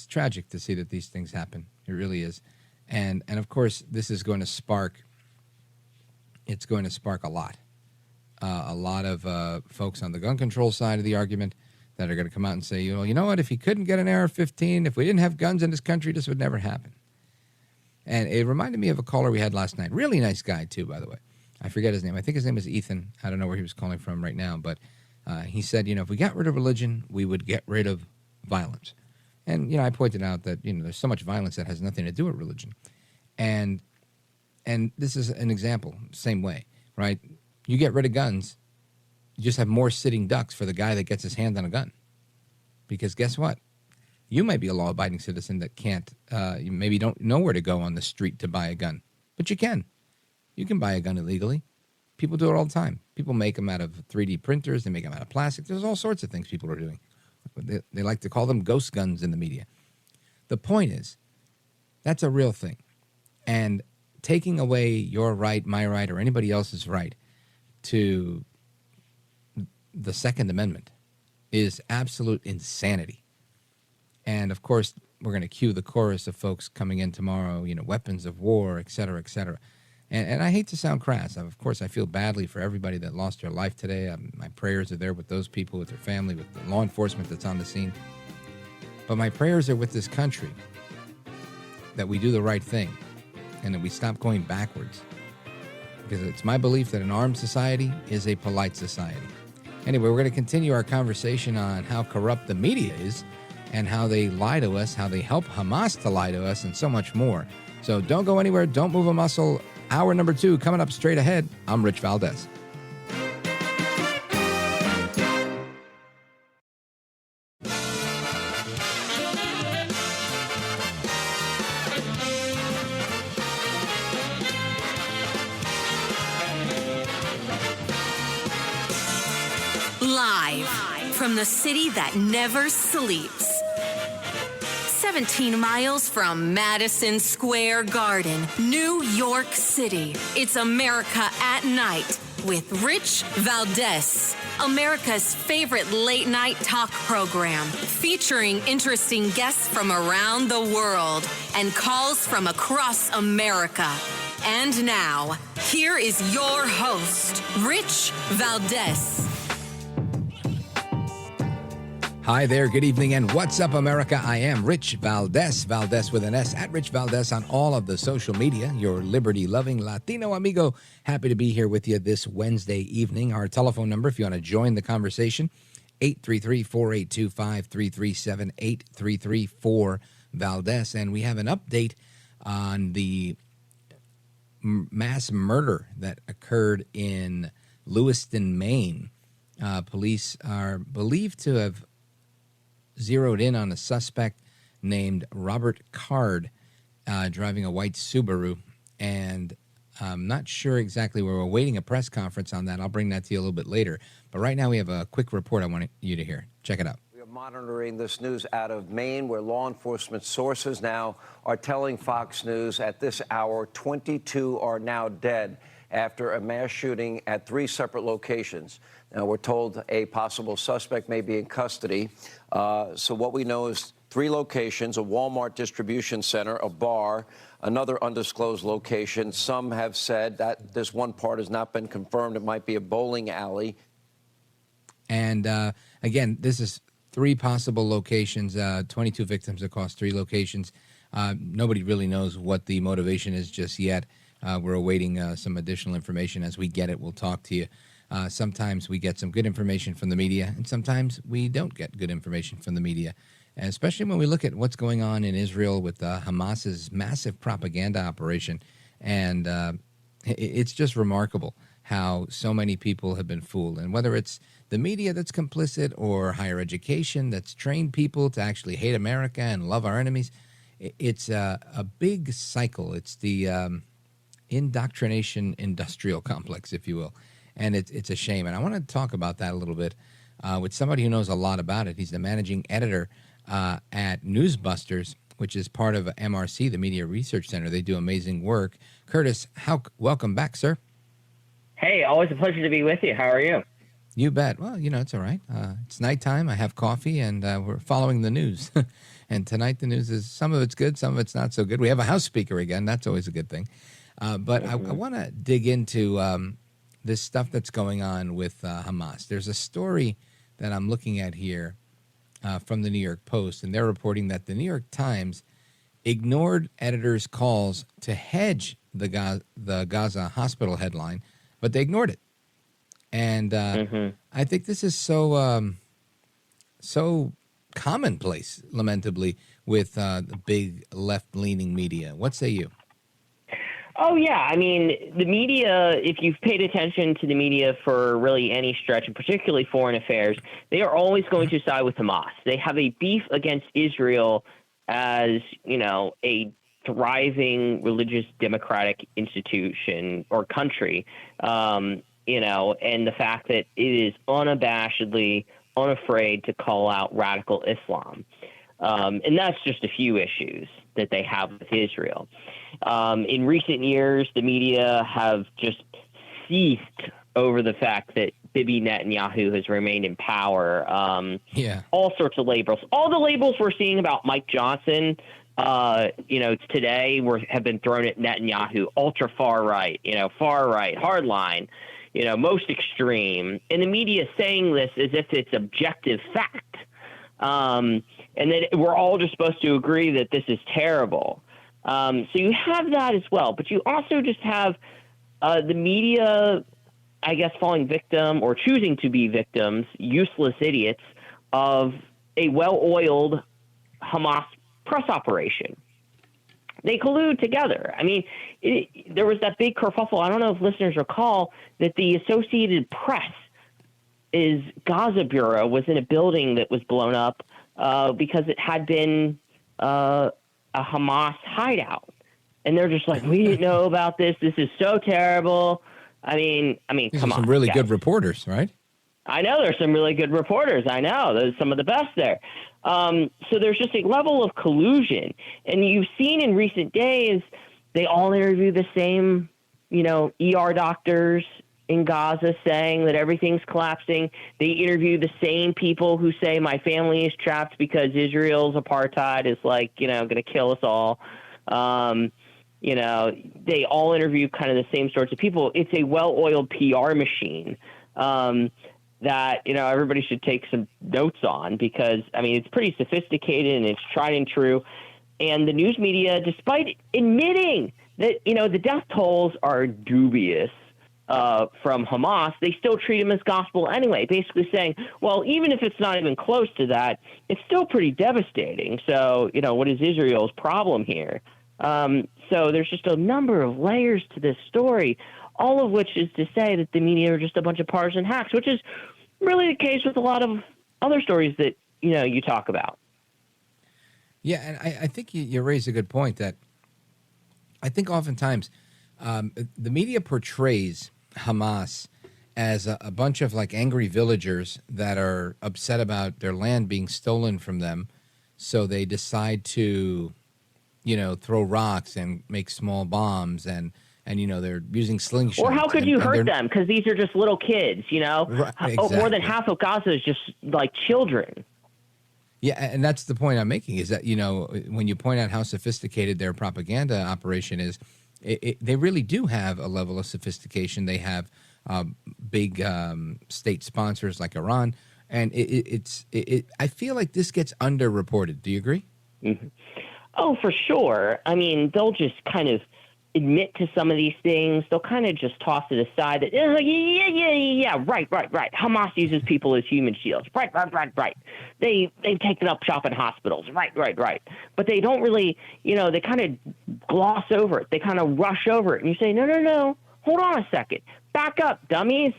tragic to see that these things happen. It really is. And of course, this is going to spark a lot. A lot of folks on the gun control side of the argument that are going to come out and say, you know what, if he couldn't get an AR-15, if we didn't have guns in this country, this would never happen. And it reminded me of a caller we had last night. Really nice guy, too, by the way. I forget his name. I think his name is Ethan. I don't know where he was calling from right now. But he said, if we got rid of religion, we would get rid of violence. And, I pointed out that, there's so much violence that has nothing to do with religion. And this is an example, same way, right? You get rid of guns, you just have more sitting ducks for the guy that gets his hand on a gun. Because guess what? You might be a law-abiding citizen that can't, you maybe don't know where to go on the street to buy a gun. But you can. You can buy a gun illegally. People do it all the time. People make them out of 3D printers. They make them out of plastic. There's all sorts of things people are doing. They like to call them ghost guns in the media. The point is, that's a real thing. And taking away your right, my right, or anybody else's right to the Second Amendment is absolute insanity. And, of course, we're going to cue the chorus of folks coming in tomorrow, weapons of war, et cetera, et cetera. And I hate to sound crass. Of course, I feel badly for everybody that lost their life today. My prayers are there with those people, with their family, with the law enforcement that's on the scene. But my prayers are with this country, that we do the right thing and that we stop going backwards. Because it's my belief that an armed society is a polite society. Anyway, we're going to continue our conversation on how corrupt the media is and how they lie to us, how they help Hamas to lie to us, and so much more. So don't go anywhere. Don't move a muscle. Hour number 2 coming up straight ahead. I'm Rich Valdez.
Live from the city that never sleeps. 17 miles from Madison Square Garden, New York City. It's America at Night with Rich Valdez, America's favorite late-night talk program, featuring interesting guests from around the world and calls from across America. And now, here is your host, Rich Valdez.
Hi there, good evening, and what's up, America? I am Rich Valdez, Valdez with an S, at Rich Valdez on all of the social media, your liberty-loving Latino amigo. Happy to be here with you this Wednesday evening. Our telephone number, if you want to join the conversation, 833-482-5337, 833-4-Valdez. And we have an update on the mass murder that occurred in Lewiston, Maine. Police are believed to have zeroed in on a suspect named Robert Card, driving a white Subaru, and I'm not sure exactly. We're awaiting a press conference on that. I'll bring that to you a little bit later. But right now we have a quick report I want you to hear. Check it out.
We are monitoring this news out of Maine, where law enforcement sources now are telling Fox News at this hour 22 are now dead after a mass shooting at 3 separate locations. Now, we're told a possible suspect may be in custody. So what we know is 3 locations: a Walmart distribution center, a bar, another undisclosed location. Some have said that this one part has not been confirmed. It might be a bowling alley.
And again, this is 3 possible locations, 22 victims across 3 locations. Nobody really knows what the motivation is just yet. We're awaiting some additional information. As we get it, we'll talk to you. Sometimes we get some good information from the media, and sometimes we don't get good information from the media, and especially when we look at what's going on in Israel with Hamas's massive propaganda operation. And it's just remarkable how so many people have been fooled. And whether it's the media that's complicit or higher education that's trained people to actually hate America and love our enemies, it's a big cycle. It's the indoctrination industrial complex, if you will. And it's a shame. And I want to talk about that a little bit with somebody who knows a lot about it. He's the managing editor at Newsbusters, which is part of MRC, the Media Research Center. They do amazing work. Curtis Houck, welcome back, sir.
Hey, always a pleasure to be with you. How are you?
You bet. Well, it's all right. It's nighttime. I have coffee, and we're following the news. And tonight the news is, some of it's good, some of it's not so good. We have a House Speaker again. That's always a good thing. But I want to dig into this stuff that's going on with Hamas. There's a story that I'm looking at here from the New York Post, and they're reporting that the New York Times ignored editors' calls to hedge the Gaza hospital headline, but they ignored it. And I think this is so commonplace, lamentably, with the big left-leaning media. What say you?
Oh, yeah. I mean, the media, if you've paid attention to the media for really any stretch, and particularly foreign affairs, they are always going to side with Hamas. They have a beef against Israel as, a thriving religious democratic institution or country, and the fact that it is unabashedly unafraid to call out radical Islam. And that's just a few issues that they have with Israel. In recent years, the media have just seethed over the fact that Bibi Netanyahu has remained in power. All sorts of labels. All the labels we're seeing about Mike Johnson, today have been thrown at Netanyahu. Ultra far right, far right, hardline, most extreme. And the media is saying this as if it's objective fact. And that we're all just supposed to agree that this is terrible. So you have that as well, but you also just have the media, I guess, falling victim or choosing to be victims, useless idiots, of a well-oiled Hamas press operation. They collude together. I mean, there was that big kerfuffle. I don't know if listeners recall that the Associated Press Gaza Bureau was in a building that was blown up because it had been a Hamas hideout. And they're just like, we didn't know about this. This is so terrible. I mean,
These
come
are
on.
some really good reporters, right?
I know there's some really good reporters. I know there's some of the best there. So there's just a level of collusion. And you've seen in recent days, they all interview the same, ER doctors in Gaza saying that everything's collapsing. They interview the same people who say my family is trapped because Israel's apartheid is going to kill us all. They all interview kind of the same sorts of people. It's a well-oiled PR machine. that, everybody should take some notes on because, it's pretty sophisticated and it's tried and true. And the news media, despite admitting that, the death tolls are dubious from Hamas, they still treat them as gospel anyway, basically saying, well, even if it's not even close to that, it's still pretty devastating. So, what is Israel's problem here? So there's just a number of layers to this story, all of which is to say that the media are just a bunch of partisan hacks, which is really the case with a lot of other stories that, you talk about.
Yeah, and I think you raise a good point that I think oftentimes the media portrays Hamas as a bunch of like angry villagers that are upset about their land being stolen from them. So they decide to, throw rocks and make small bombs and they're using slingshots.
Or how could you hurt them? Because these are just little kids,
Right, exactly.
More than half of Gaza is just like children.
Yeah, and that's the point I'm making is that, when you point out how sophisticated their propaganda operation is, they really do have a level of sophistication. They have big state sponsors like Iran, and I feel like this gets underreported. Do you agree?
Mm-hmm. Oh, for sure. They'll just kind of admit to some of these things. They'll kind of just toss it aside that, yeah, right. Hamas uses people as human shields. Right. They've taken up shop in hospitals. Right. But they don't really, they kind of gloss over it. They kind of rush over it. And you say, no, hold on a second. Back up, dummies.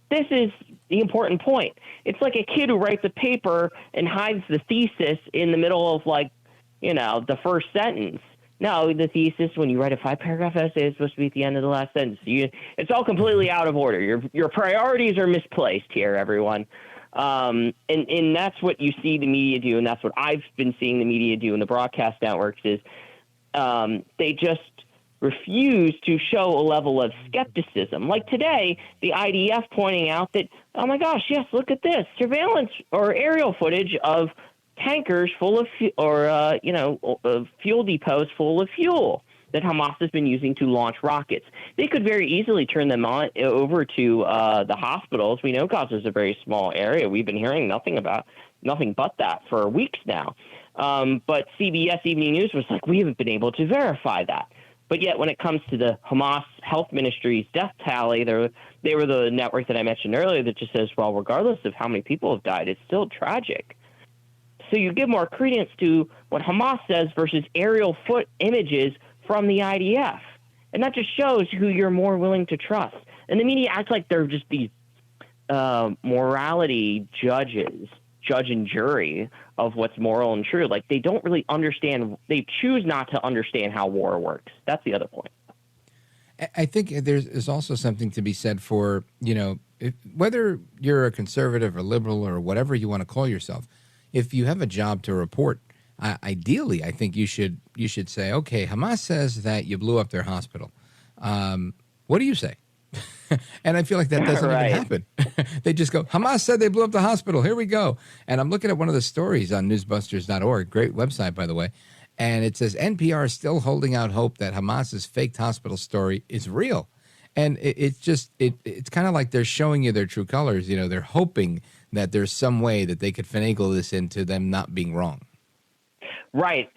This is the important point. It's like a kid who writes a paper and hides the thesis in the middle of the first sentence. No, the thesis, when you write a 5-paragraph essay, is supposed to be at the end of the last sentence. It's all completely out of order. Your priorities are misplaced here, everyone. And that's what you see the media do, and that's what I've been seeing the media do in the broadcast networks is they just refuse to show a level of skepticism. Like today, the IDF pointing out that, oh my gosh, yes, look at this, surveillance or aerial footage of tankers full of fuel depots full of fuel that Hamas has been using to launch rockets. They could very easily turn them over to the hospitals. We know Gaza is a very small area. We've been hearing nothing but that for weeks now. But CBS Evening News was like, we haven't been able to verify that. But yet when it comes to the Hamas Health Ministry's death tally, they were the network that I mentioned earlier that just says, well, regardless of how many people have died, it's still tragic. So you give more credence to what Hamas says versus aerial foot images from the IDF. And that just shows who you're more willing to trust. And the media acts like they're just these morality judges, judge and jury of what's moral and true. Like they don't really understand. They choose not to understand how war works. That's the other point.
I think there's also something to be said for, whether you're a conservative or liberal or whatever you want to call yourself, if you have a job to report, ideally, I think you should say, okay, Hamas says that you blew up their hospital. What do you say? And I feel like that doesn't even happen. They just go, Hamas said they blew up the hospital. Here we go. And I'm looking at one of the stories on newsbusters.org, great website, by the way. And it says NPR is still holding out hope that Hamas's faked hospital story is real. And it's kind of like they're showing you their true colors. They're hoping that there's some way that they could finagle this into them not being wrong.
Right.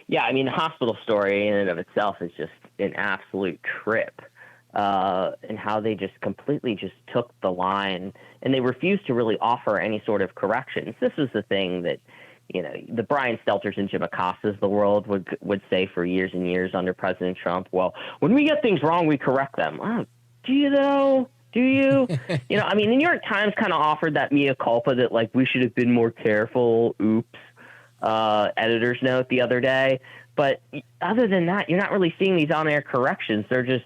Yeah, the hospital story in and of itself is just an absolute trip. And how they just completely just took the line and they refused to really offer any sort of corrections. This is the thing that, the Brian Stelters and Jim Acostas of the world would say for years and years under President Trump. Well, when we get things wrong, we correct them. Oh, do you though? Do you? The New York Times kind of offered that mea culpa that like we should have been more careful. Oops. Editor's note the other day. But other than that, you're not really seeing these on-air corrections. They're just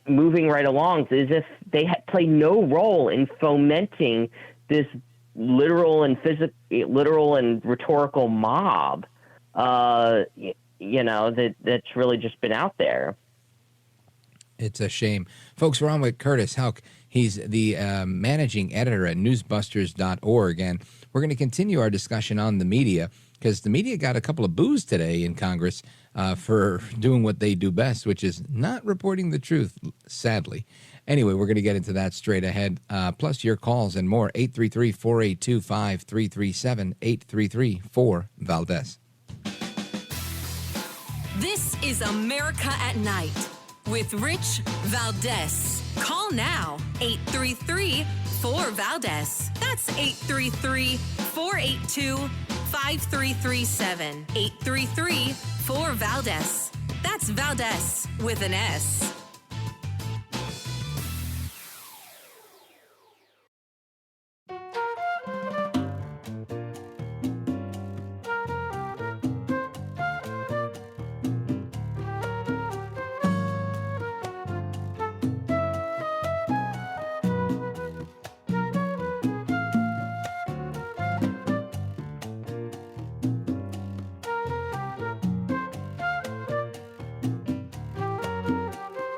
moving right along as if they play no role in fomenting this literal and rhetorical mob, that's really just been out there.
It's a shame. Folks, we're on with Curtis Houck. He's the managing editor at newsbusters.org, and we're going to continue our discussion on the media because the media got a couple of boos today in Congress for doing what they do best, which is not reporting the truth, sadly. Anyway, we're going to get into that straight ahead. Plus your calls and more. 833-482-5337. 833-4-VALDEZ.
This is America at Night with Rich Valdez. Call now, 833-4-VALDEZ. That's 833-482-5337. 833-4-VALDEZ. That's Valdez with an S.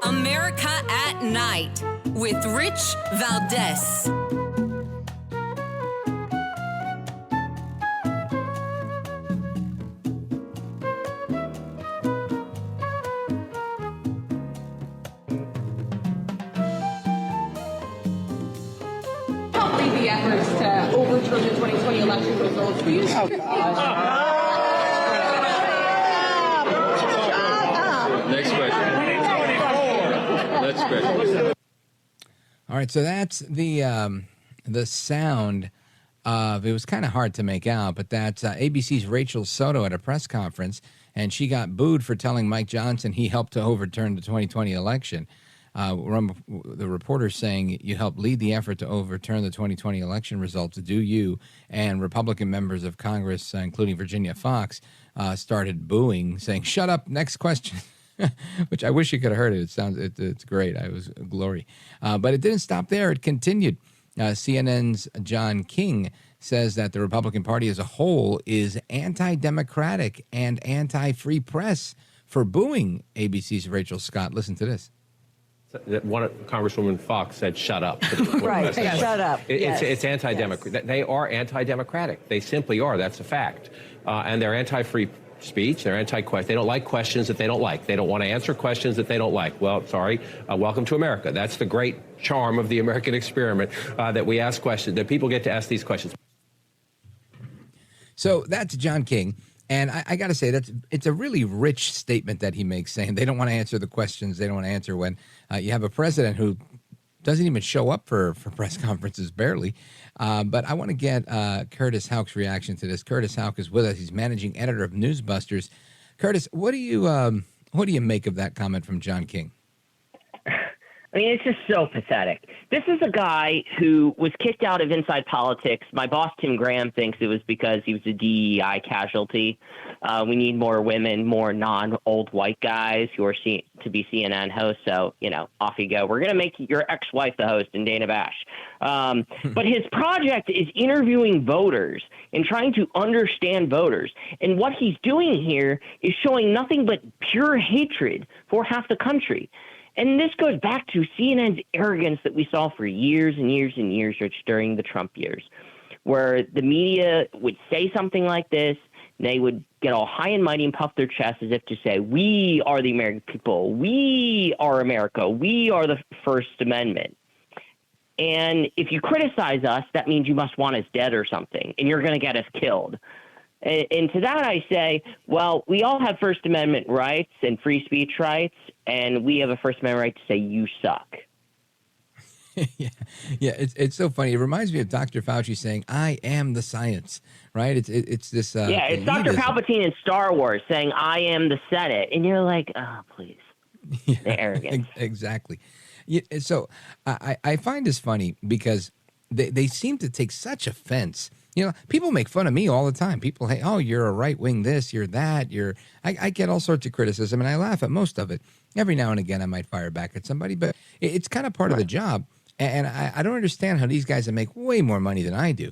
America at Night with Rich Valdez.
Help lead the efforts to overturn the 2020 election results. Will you? Oh, gosh.
Next question. Next question.
All right, so that's the sound of, it was kind of hard to make out, but that's ABC's Rachel Soto at a press conference, and she got booed for telling Mike Johnson he helped to overturn the 2020 election. The reporter's saying, you helped lead the effort to overturn the 2020 election results. Do you? And Republican members of Congress, including Virginia Fox, started booing, saying, shut up, next question. Which I wish you could have heard it. It's great. I was glory. But it didn't stop there. It continued. CNN's John King says that the Republican Party as a whole is anti-democratic and anti-free press for booing ABC's Rachel Scott. Listen to this.
Congresswoman Fox said, shut up.
Right, shut up.
It's anti-democratic. Yes. They are anti-democratic. They simply are. That's a fact. And they're anti-free speech. They're anti-question. They don't like questions that they don't like. They don't want to answer questions that they don't like. Well, sorry. Welcome to America. That's the great charm of the American experiment, that we ask questions, that people get to ask these questions.
So that's John King. And I got to say, it's a really rich statement that he makes, saying they don't want to answer the questions. They don't want to answer when you have a president who doesn't even show up for press conferences, barely. But I want to get Curtis Houck's reaction to this. Curtis Houck is with us. He's managing editor of Newsbusters. Curtis, what do you make of that comment from John King?
I mean, it's just so pathetic. This is a guy who was kicked out of Inside Politics. My boss, Tim Graham, thinks it was because he was a DEI casualty. We need more women, more non-old white guys who are to be CNN hosts. So, off you go. We're going to make your ex-wife the host and Dana Bash. But his project is interviewing voters and trying to understand voters. And what he's doing here is showing nothing but pure hatred for half the country. And this goes back to CNN's arrogance that we saw for years and years and years, Rich, during the Trump years, where the media would say something like this, and they would get all high and mighty and puff their chest as if to say, we are the American people, we are America, we are the First Amendment. And if you criticize us, that means you must want us dead or something, and you're going to get us killed. And to that I say, well, we all have First Amendment rights and free speech rights, and we have a First Amendment right to say you suck.
Yeah, it's so funny. It reminds me of Dr. Fauci saying, I am the science, right? It's this.
It's Dr. Palpatine in Star Wars saying, I am the Senate. And you're like, oh, please. Yeah, the arrogance.
Exactly. Yeah, so I find this funny because they seem to take such offense. People make fun of me all the time. People say, oh, you're a right-wing this, you're that, I get all sorts of criticism, and I laugh at most of it. Every now and again, I might fire back at somebody, but it's kind of part of the job. And I don't understand how these guys that make way more money than I do,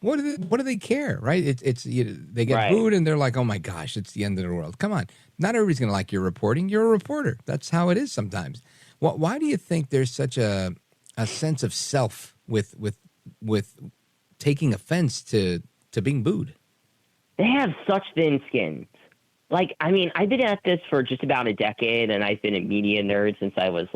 what do they care, right? They get booed, and they're like, oh, my gosh, it's the end of the world. Come on. Not everybody's going to like your reporting. You're a reporter. That's how it is sometimes. Why do you think there's such a sense of self with taking offense to being booed?
They have such thin skins. I've been at this for just about a decade, and I've been a media nerd since I was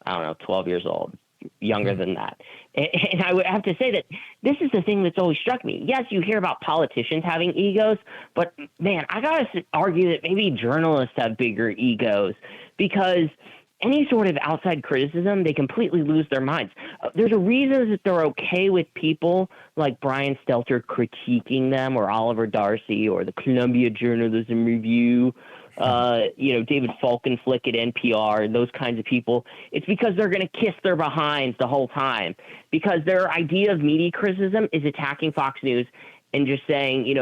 I don't know, 12 years old, younger than that. And I would have to say that this is the thing that's always struck me. Yes, you hear about politicians having egos, but man, I got to argue that maybe journalists have bigger egos, because any sort of outside criticism, they completely lose their minds. There's a reason that they're okay with people like Brian Stelter critiquing them, or Oliver Darcy, or the Columbia Journalism Review, David Falkenflick at NPR, and those kinds of people. It's because they're going to kiss their behinds the whole time, because their idea of media criticism is attacking Fox News and just saying,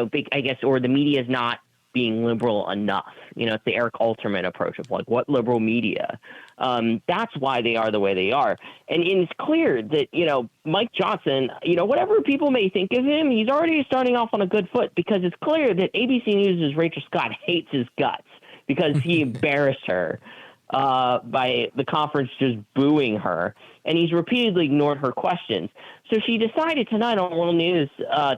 or the media is not being liberal enough. It's the Eric Alterman approach of like, what liberal media? That's why they are the way they are. And it's clear that, Mike Johnson, whatever people may think of him, he's already starting off on a good foot, because it's clear that ABC News' Rachel Scott hates his guts because he embarrassed her by the conference just booing her, and he's repeatedly ignored her questions. So she decided tonight on World News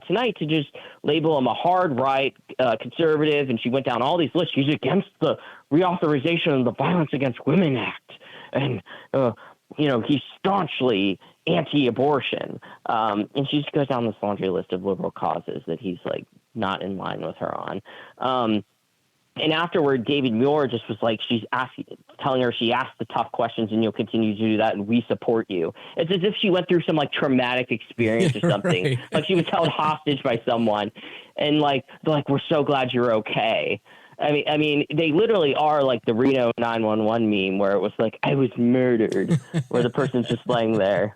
tonight to just label him a hard right conservative, and she went down all these lists. She's against the reauthorization of the Violence Against Women Act, and he's staunchly anti-abortion, and she just goes down this laundry list of liberal causes that he's like not in line with her on. And afterward, David Muir just was like, telling her she asked the tough questions and you'll continue to do that and we support you. It's as if she went through some like traumatic experience or something. Right. Like she was held hostage by someone, and they're like, we're so glad you're okay. I mean, they literally are like the Reno 911 meme where it was like, I was murdered, where the person's just laying there.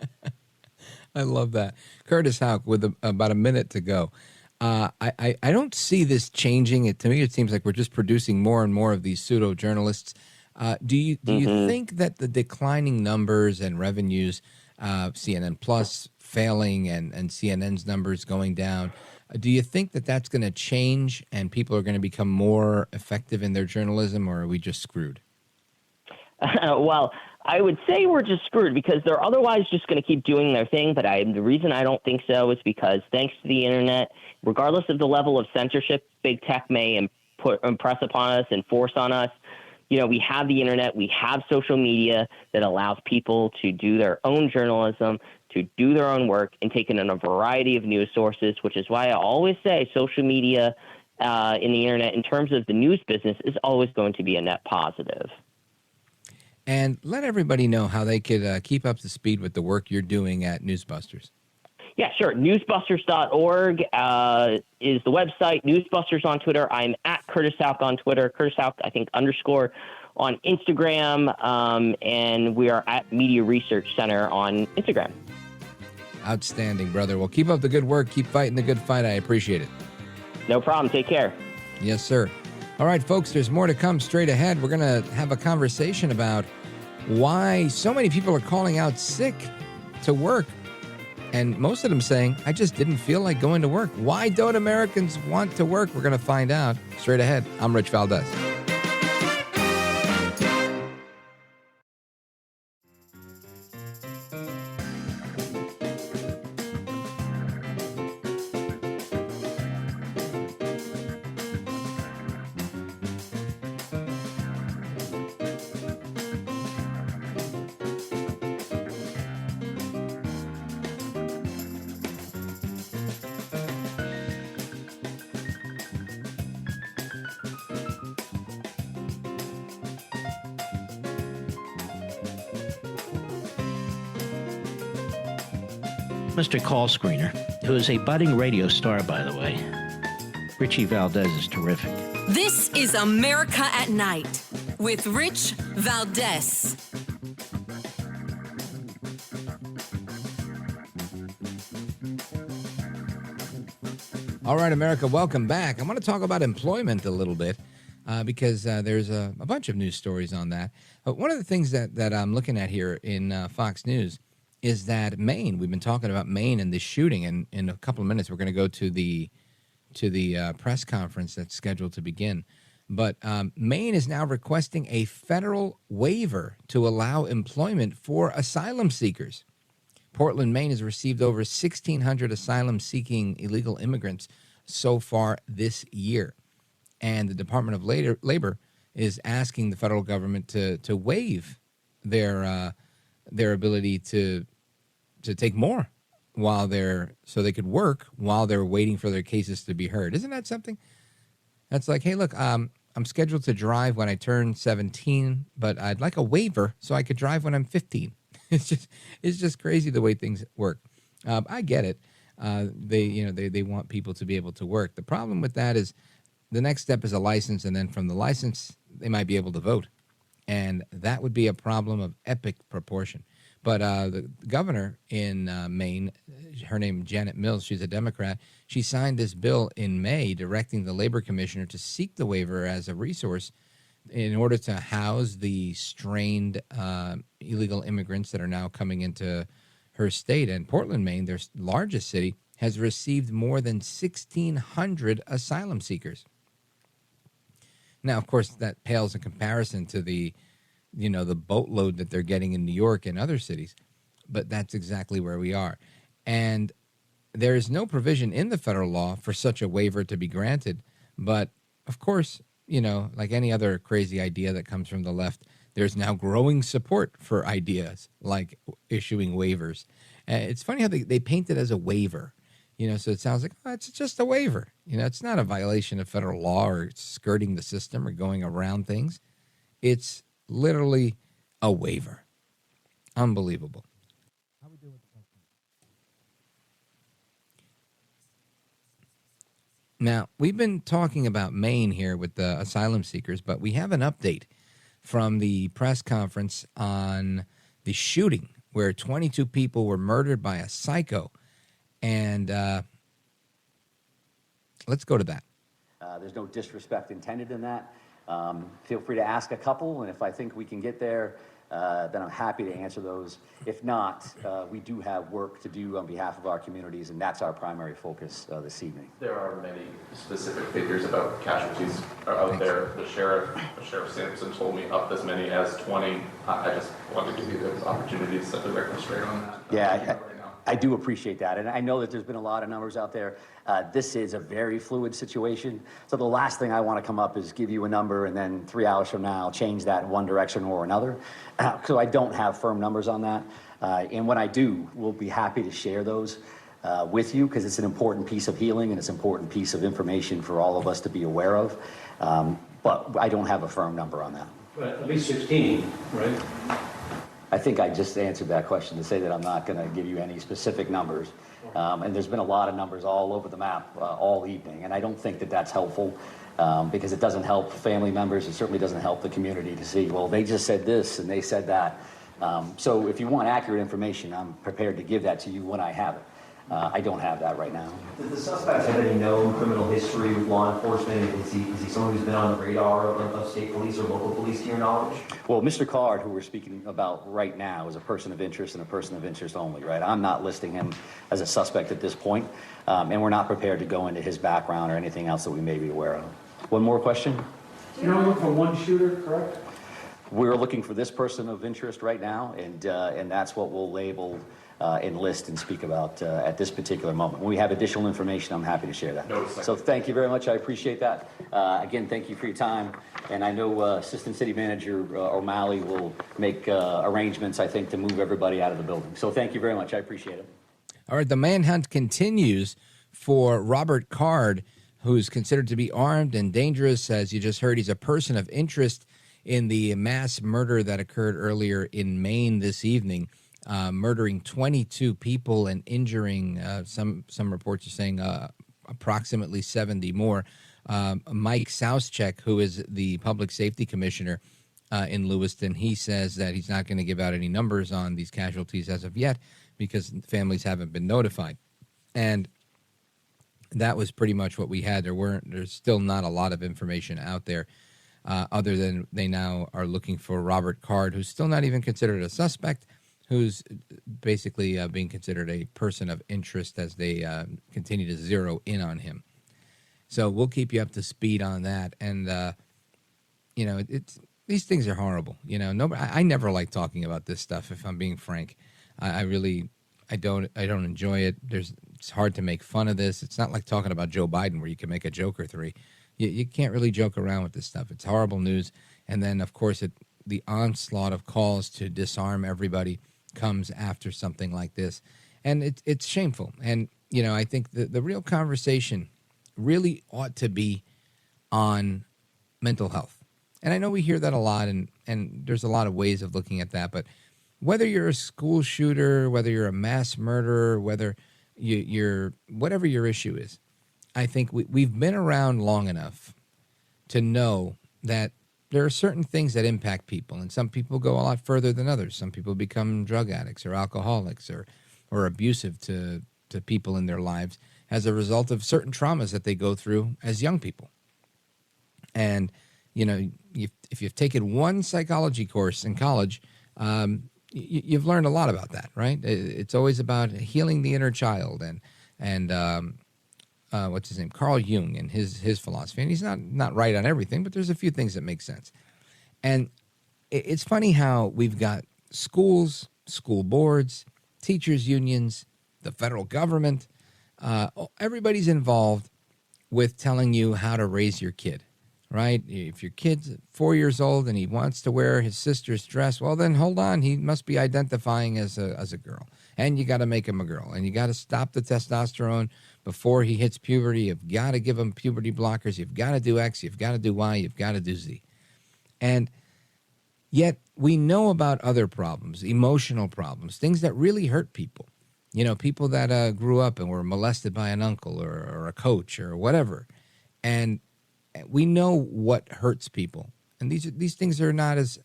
I love that. Curtis Houck, with about a minute to go. I don't see this changing. To me, it seems like we're just producing more and more of these pseudo journalists. Do you think that the declining numbers and revenues, CNN Plus failing and CNN's numbers going down, do you think that that's going to change and people are going to become more effective in their journalism, or are we just screwed?
Well, I would say we're just screwed, because they're otherwise just going to keep doing their thing. But the reason I don't think so is because thanks to the internet, regardless of the level of censorship big tech may impress upon us and force on us, we have the internet, we have social media that allows people to do their own journalism, to do their own work, and take in a variety of news sources, which is why I always say social media in the internet, in terms of the news business, is always going to be a net positive.
And let everybody know how they could keep up to speed with the work you're doing at Newsbusters.
Yeah, sure. Newsbusters.org is the website. Newsbusters on Twitter. I'm at Curtis Houck on Twitter. Curtis Houck, I think, _ on Instagram. And we are at Media Research Center on Instagram.
Outstanding, brother. Well, keep up the good work. Keep fighting the good fight. I appreciate it.
No problem. Take care.
Yes, sir. All right, folks, there's more to come straight ahead. We're going to have a conversation about why so many people are calling out sick to work. And most of them saying, I just didn't feel like going to work. Why don't Americans want to work? We're going to find out straight ahead. I'm Rich Valdez.
Mr. Call Screener, who is a budding radio star, by the way. Richie Valdez is terrific.
This is America at Night with Rich Valdez.
All right, America, welcome back. I'm going to talk about employment a little bit because there's a bunch of news stories on that. But one of the things that I'm looking at here in Fox News is that Maine, we've been talking about Maine and this shooting, and in a couple of minutes we're going to go to the press conference that's scheduled to begin. But Maine is now requesting a federal waiver to allow employment for asylum seekers. Portland, Maine has received over 1,600 asylum-seeking illegal immigrants so far this year. And the Department of Labor is asking the federal government to waive their their ability to take more so they could work while they're waiting for their cases to be heard. Isn't that something? That's like, hey, look, I'm scheduled to drive when I turn 17, but I'd like a waiver so I could drive when I'm 15. It's just crazy the way things work. I get it. They want people to be able to work. The problem with that is the next step is a license, and then from the license, they might be able to vote. And that would be a problem of epic proportion. But the governor in Maine, her name Janet Mills, she's a Democrat. She signed this bill in May directing the labor commissioner to seek the waiver as a resource in order to house the strained illegal immigrants that are now coming into her state. And Portland, Maine, their largest city, has received more than 1,600 asylum seekers. Now, of course, that pales in comparison to the boatload that they're getting in New York and other cities. But that's exactly where we are. And there is no provision in the federal law for such a waiver to be granted. But, of course, like any other crazy idea that comes from the left, there's now growing support for ideas like issuing waivers. It's funny how they paint it as a waiver. So it sounds like, oh, it's just a waiver. It's not a violation of federal law or skirting the system or going around things. It's literally a waiver. Unbelievable. Now, we've been talking about Maine here with the asylum seekers, but we have an update from the press conference on the shooting where 22 people were murdered by a psycho. And let's go to that.
There's no disrespect intended in that. Feel free to ask a couple, and if I think we can get there, then I'm happy to answer those. If not, we do have work to do on behalf of our communities, and that's our primary focus this evening.
There are many specific figures about casualties out there. The Sheriff Sampson told me up as many as 20. I just wanted to give you the opportunity to set the record straight on that.
Yeah, I do appreciate that, and I know that there's been a lot of numbers out there. This is a very fluid situation, so the last thing I want to come up is give you a number and then 3 hours from now change that in one direction or another. So I don't have firm numbers on that, and when I do, we'll be happy to share those with you because it's an important piece of healing and it's an important piece of information for all of us to be aware of, but I don't have a firm number on that.
But at least 16, right?
I think I just answered that question to say that I'm not going to give you any specific numbers. And there's been a lot of numbers all over the map all evening. And I don't think that that's helpful because it doesn't help family members. It certainly doesn't help the community to see, well, they just said this and they said that. So if you want accurate information, I'm prepared to give that to you when I have it. I don't have that right now.
Does the suspect have any known criminal history with law enforcement? Is he someone who's been on the radar of state police or local police, to your knowledge?
Well, Mr. Card, who we're speaking about right now, is a person of interest and a person of interest only, right? I'm not listing him as a suspect at this point, and we're not prepared to go into his background or anything else that we may be aware of. One more question?
You're only looking for one shooter, correct?
We're looking for this person of interest right now, and that's what we'll label and list and speak about at this particular moment. When we have additional information, I'm happy to share that. So thank you very much. I appreciate that. Again, thank you for your time. And I know Assistant City Manager O'Malley will make arrangements, I think, to move everybody out of the building. So thank you very much. I appreciate it.
All right, the manhunt continues for Robert Card, who's considered to be armed and dangerous. As you just heard, he's a person of interest in the mass murder that occurred earlier in Maine this evening. Murdering 22 people and injuring, some reports are saying approximately 70 more. Mike Souschek, who is the public safety commissioner in Lewiston, he says that he's not going to give out any numbers on these casualties as of yet because families haven't been notified. And that was pretty much what we had. There's still not a lot of information out there other than they now are looking for Robert Card, who's still not even considered a suspect, who's basically being considered a person of interest as they continue to zero in on him. So we'll keep you up to speed on that. And, these things are horrible. I never like talking about this stuff, if I'm being frank. I don't enjoy it. It's hard to make fun of this. It's not like talking about Joe Biden where you can make a joke or three. You can't really joke around with this stuff. It's horrible news. And then, of course, the onslaught of calls to disarm everybody comes after something like this. And it's shameful. And, I think the real conversation really ought to be on mental health. And I know we hear that a lot, and there's a lot of ways of looking at that. But whether you're a school shooter, whether you're a mass murderer, whether you're whatever your issue is, I think we've been around long enough to know that there are certain things that impact people, and some people go a lot further than others. Some people become drug addicts or alcoholics or abusive to people in their lives as a result of certain traumas that they go through as young people. And, if you've taken one psychology course in college, you've learned a lot about that, right? It's always about healing the inner child and what's his name? Carl Jung and his philosophy. And he's not right on everything, but there's a few things that make sense. And it's funny how we've got schools, school boards, teachers unions, the federal government, everybody's involved with telling you how to raise your kid, right? If your kid's 4 years old and he wants to wear his sister's dress, well, then hold on. He must be identifying as a girl. And you got to make him a girl. And you got to stop the testosterone before he hits puberty. You've got to give him puberty blockers. You've got to do X. You've got to do Y. You've got to do Z. And yet we know about other problems, emotional problems, things that really hurt people. People that grew up and were molested by an uncle or a coach or whatever. And we know what hurts people. And these things are not as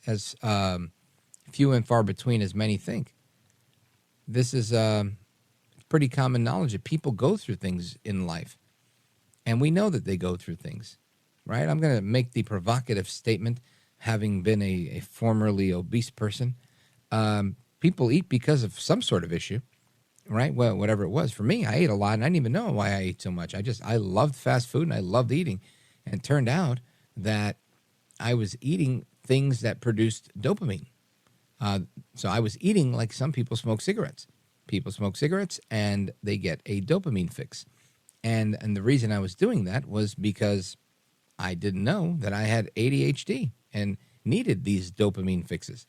few and far between as many think. This is pretty common knowledge that people go through things in life. And we know that they go through things, right? I'm going to make the provocative statement, having been a formerly obese person. People eat because of some sort of issue, right? Well, whatever it was. For me, I ate a lot, and I didn't even know why I ate so much. I loved fast food, and I loved eating. And it turned out that I was eating things that produced dopamine. So I was eating like some people smoke cigarettes. People smoke cigarettes, and they get a dopamine fix. And the reason I was doing that was because I didn't know that I had ADHD and needed these dopamine fixes.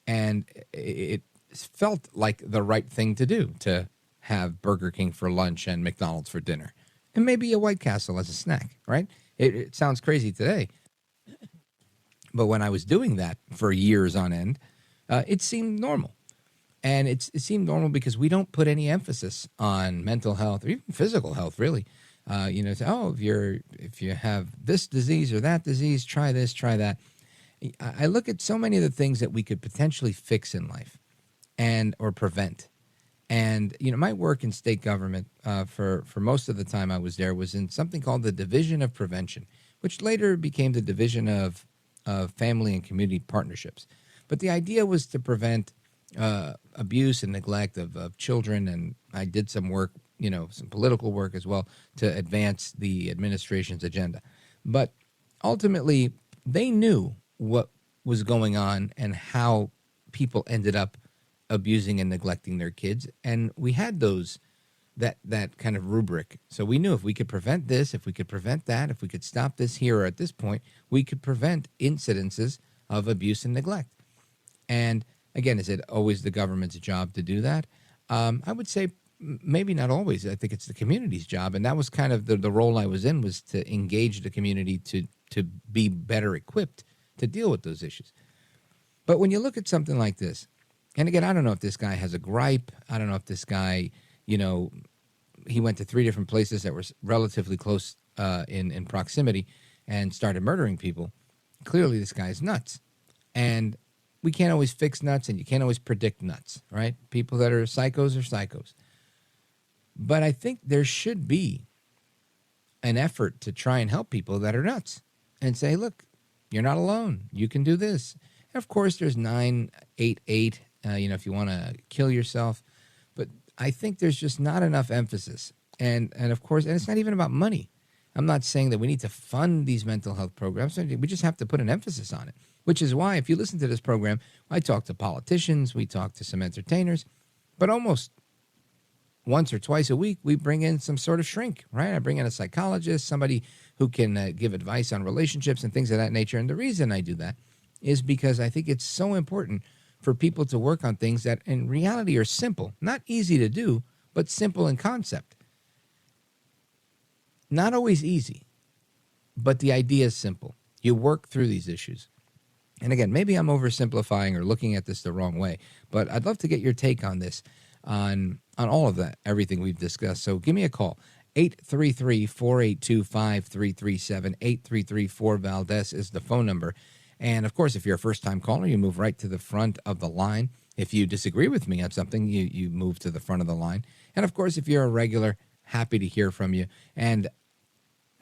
And it felt like the right thing to do, to have Burger King for lunch and McDonald's for dinner. And maybe a White Castle as a snack, right? It sounds crazy today. But when I was doing that for years on end, it seemed normal. And it seemed normal because we don't put any emphasis on mental health or even physical health, really. Say, if you have this disease or that disease, try this, try that. I look at so many of the things that we could potentially fix in life or prevent. And, my work in state government for most of the time I was there was in something called the Division of Prevention, which later became the Division of Family and Community Partnerships. But the idea was to prevent abuse and neglect of children. And I did some work, some political work as well to advance the administration's agenda. But ultimately, they knew what was going on and how people ended up abusing and neglecting their kids. And we had that kind of rubric. So we knew if we could prevent this, if we could prevent that, if we could stop this here or at this point, we could prevent incidences of abuse and neglect. And again, is it always the government's job to do that? I would say maybe not always. I think it's the community's job. And that was kind of the role I was in, was to engage the community to be better equipped to deal with those issues. But when you look at something like this, and again, I don't know if this guy has a gripe. I don't know if this guy, he went to 3 different places that were relatively close in proximity and started murdering people. Clearly, this guy's nuts. And we can't always fix nuts, and you can't always predict nuts, right? People that are psychos are psychos. But I think there should be an effort to try and help people that are nuts and say, look, you're not alone. You can do this. And of course, there's 988, if you want to kill yourself. But I think there's just not enough emphasis. And of course, and it's not even about money. I'm not saying that we need to fund these mental health programs. We just have to put an emphasis on it, which is why if you listen to this program, I talk to politicians, we talk to some entertainers, but almost once or twice a week, we bring in some sort of shrink, right? I bring in a psychologist, somebody who can give advice on relationships and things of that nature. And the reason I do that is because I think it's so important for people to work on things that in reality are simple, not easy to do, but simple in concept. Not always easy, but the idea is simple. You work through these issues. And again, maybe I'm oversimplifying or looking at this the wrong way, but I'd love to get your take on this, on all of that, everything we've discussed. So give me a call. 833-482-5337. 833-4-VALDEZ is the phone number. And, of course, if you're a first-time caller, you move right to the front of the line. If you disagree with me on something, you move to the front of the line. And, of course, if you're a regular, happy to hear from you. And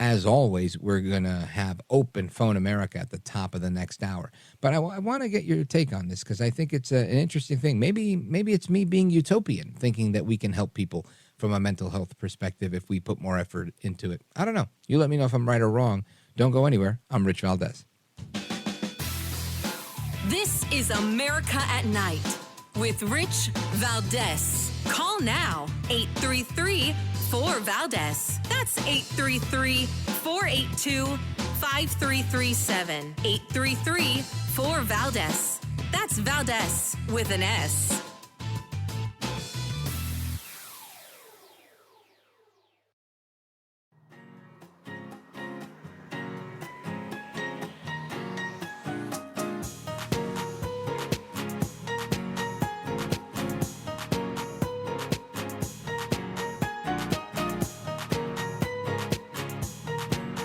as always, we're going to have Open Phone America at the top of the next hour. But I want to get your take on this because I think it's an interesting thing. Maybe it's me being utopian, thinking that we can help people from a mental health perspective if we put more effort into it. I don't know. You let me know if I'm right or wrong. Don't go anywhere. I'm Rich Valdez.
This is America at Night with Rich Valdez. Call now, 833-4-VALDEZ. That's 833-482-5337. 833-4-VALDEZ. That's Valdez with an S.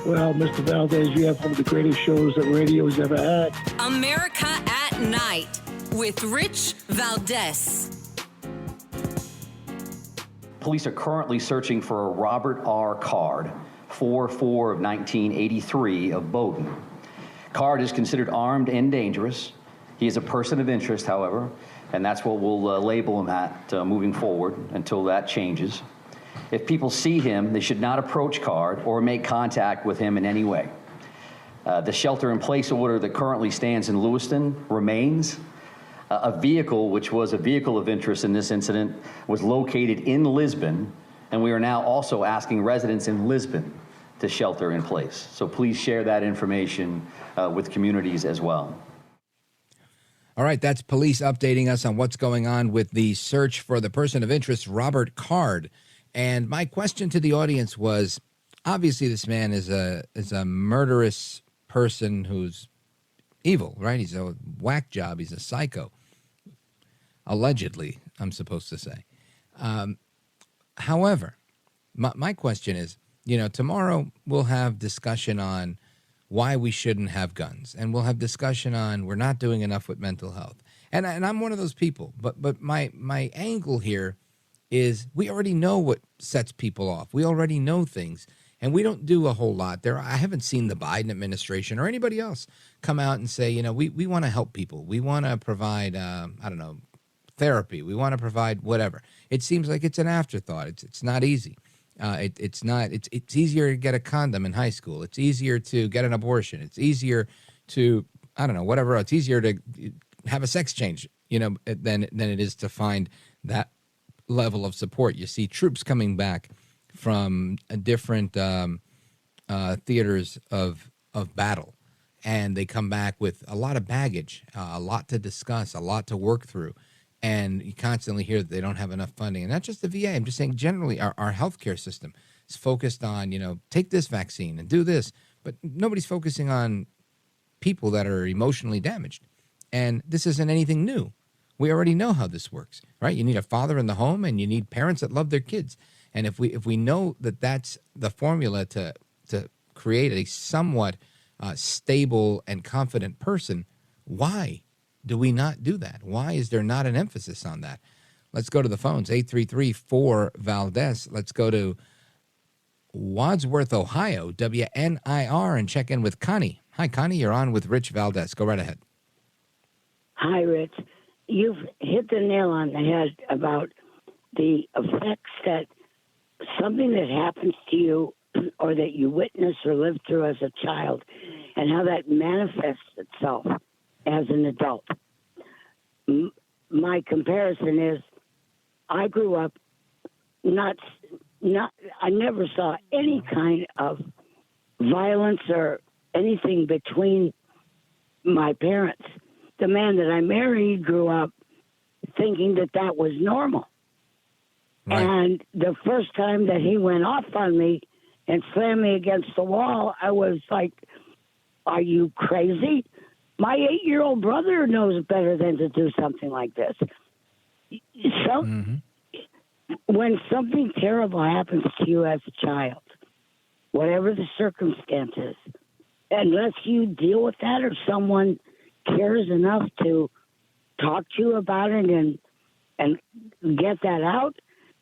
Well, Mr. Valdez, you have one of the greatest shows that radio's ever had.
America at Night with Rich Valdez.
Police are currently searching for a Robert R. Card, 4/4 of 1983 of Bowdoin. Card is considered armed and dangerous. He is a person of interest, however, and that's what we'll label him at moving forward until that changes. If people see him, they should not approach Card or make contact with him in any way. The shelter-in-place order that currently stands in Lewiston remains. A vehicle, which was a vehicle of interest in this incident, was located in Lisbon, and we are now also asking residents in Lisbon to shelter in place. So please share that information with communities as well.
All right, that's police updating us on what's going on with the search for the person of interest, Robert Card. And my question to the audience was, obviously this man is a murderous person who's evil, right? He's a whack job. He's a psycho. Allegedly, I'm supposed to say. However, my question is, tomorrow we'll have discussion on why we shouldn't have guns. And we'll have discussion on we're not doing enough with mental health. And I'm one of those people. But my angle here is we already know what sets people off. We already know things, and we don't do a whole lot there. I haven't seen the Biden administration or anybody else come out and say, we want to help people. We want to provide, therapy. We want to provide whatever. It seems like it's an afterthought. It's not easy. It's easier to get a condom in high school. It's easier to get an abortion. It's easier to, whatever else. It's easier to have a sex change, than it is to find that level of support. You see troops coming back from different theaters of battle, and they come back with a lot of baggage, a lot to discuss, a lot to work through, and you constantly hear that they don't have enough funding. And not just the VA, I'm just saying generally our healthcare system is focused on, take this vaccine and do this, but nobody's focusing on people that are emotionally damaged. And this isn't anything new. We already know how this works, right? You need a father in the home, and you need parents that love their kids. And if we know that that's the formula to create a somewhat stable and confident person, why do we not do that? Why is there not an emphasis on that? Let's go to the phones, 833-4-VALDEZ. Let's go to Wadsworth, Ohio, WNIR, and check in with Connie. Hi, Connie. You're on with Rich Valdez. Go right ahead.
Hi, Rich. You've hit the nail on the head about the effects that something that happens to you or that you witness or live through as a child and how that manifests itself as an adult. My comparison is I grew up I never saw any kind of violence or anything between my parents. the man that I married grew up thinking that that was normal. Right. And the first time that he went off on me and slammed me against the wall, I was like, are you crazy? My 8-year-old brother knows better than to do something like this. So, when something terrible happens to you as a child, whatever the circumstances, unless you deal with that or someone cares enough to talk to you about it and get that out,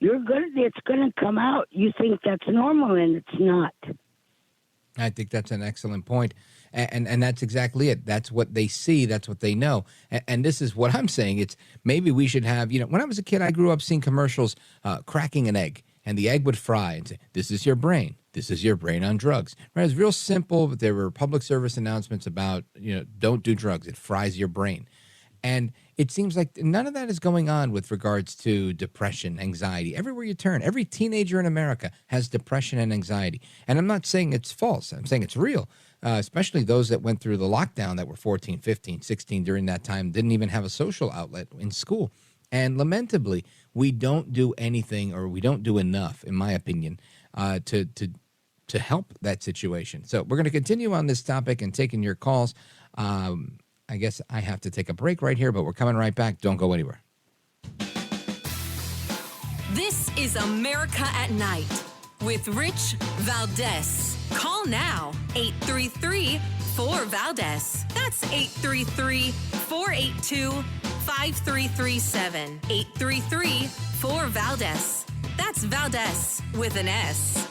it's going to come out. You think that's normal, and it's not.
I think that's an excellent point. And that's exactly it. That's what they see. That's what they know. And this is what I'm saying. It's maybe we should have, when I was a kid, I grew up seeing commercials cracking an egg, and the egg would fry and say, this is your brain. This is your brain on drugs. Right? It was real simple, but there were public service announcements about, don't do drugs. It fries your brain. And it seems like none of that is going on with regards to depression, anxiety. Everywhere you turn, every teenager in America has depression and anxiety. And I'm not saying it's false. I'm saying it's real, especially those that went through the lockdown that were 14, 15, 16 during that time, didn't even have a social outlet in school. And lamentably, we don't do anything, or we don't do enough, in my opinion, to help that situation. So we're going to continue on this topic and taking your calls. I guess I have to take a break right here, but we're coming right back. Don't go anywhere.
This is America at Night with Rich Valdez. Call now, 833-4-VALDEZ. That's 833-482-5337. 833-4-VALDEZ. That's Valdez with an S.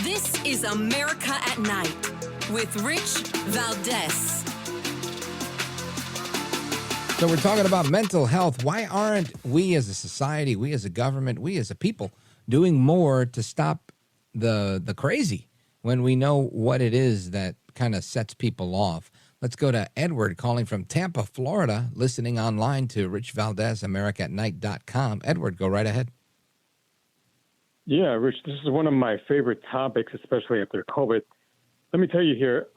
This is America at Night with Rich Valdez.
So we're talking about mental health. Why aren't we as a society, we as a government, we as a people doing more to stop the crazy when we know what it is that kind of sets people off? Let's go to Edward calling from Tampa, Florida, listening online to Rich Valdez, AmericaAtNight.com. Edward, go right ahead.
Yeah, Rich, this is one of my favorite topics, especially after COVID. Let me tell you here,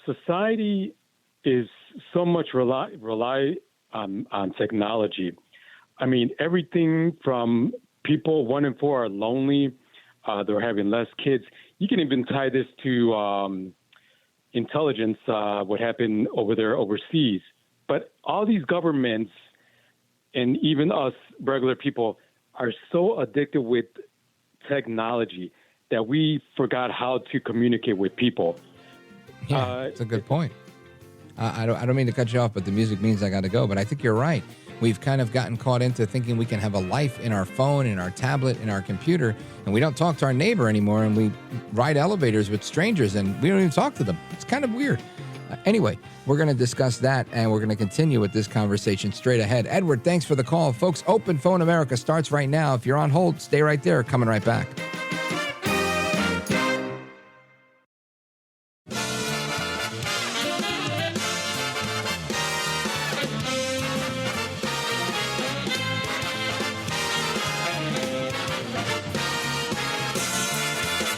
society is so much rely on technology. I mean, everything from people 1 in 4 are lonely, they're having less kids. You can even tie this to intelligence, what happened over there overseas. But all these governments and even us regular people are so addicted with technology that we forgot how to communicate with people.
Yeah, that's a good point. I don't mean to cut you off, but the music means I got to go. But I think you're right. We've kind of gotten caught into thinking we can have a life in our phone, in our tablet, in our computer, and we don't talk to our neighbor anymore, and we ride elevators with strangers, and we don't even talk to them. It's kind of weird. Anyway, we're going to discuss that, and we're going to continue with this conversation straight ahead. Edward, thanks for the call. Folks, Open Phone America starts right now. If you're on hold, stay right there. Coming right back.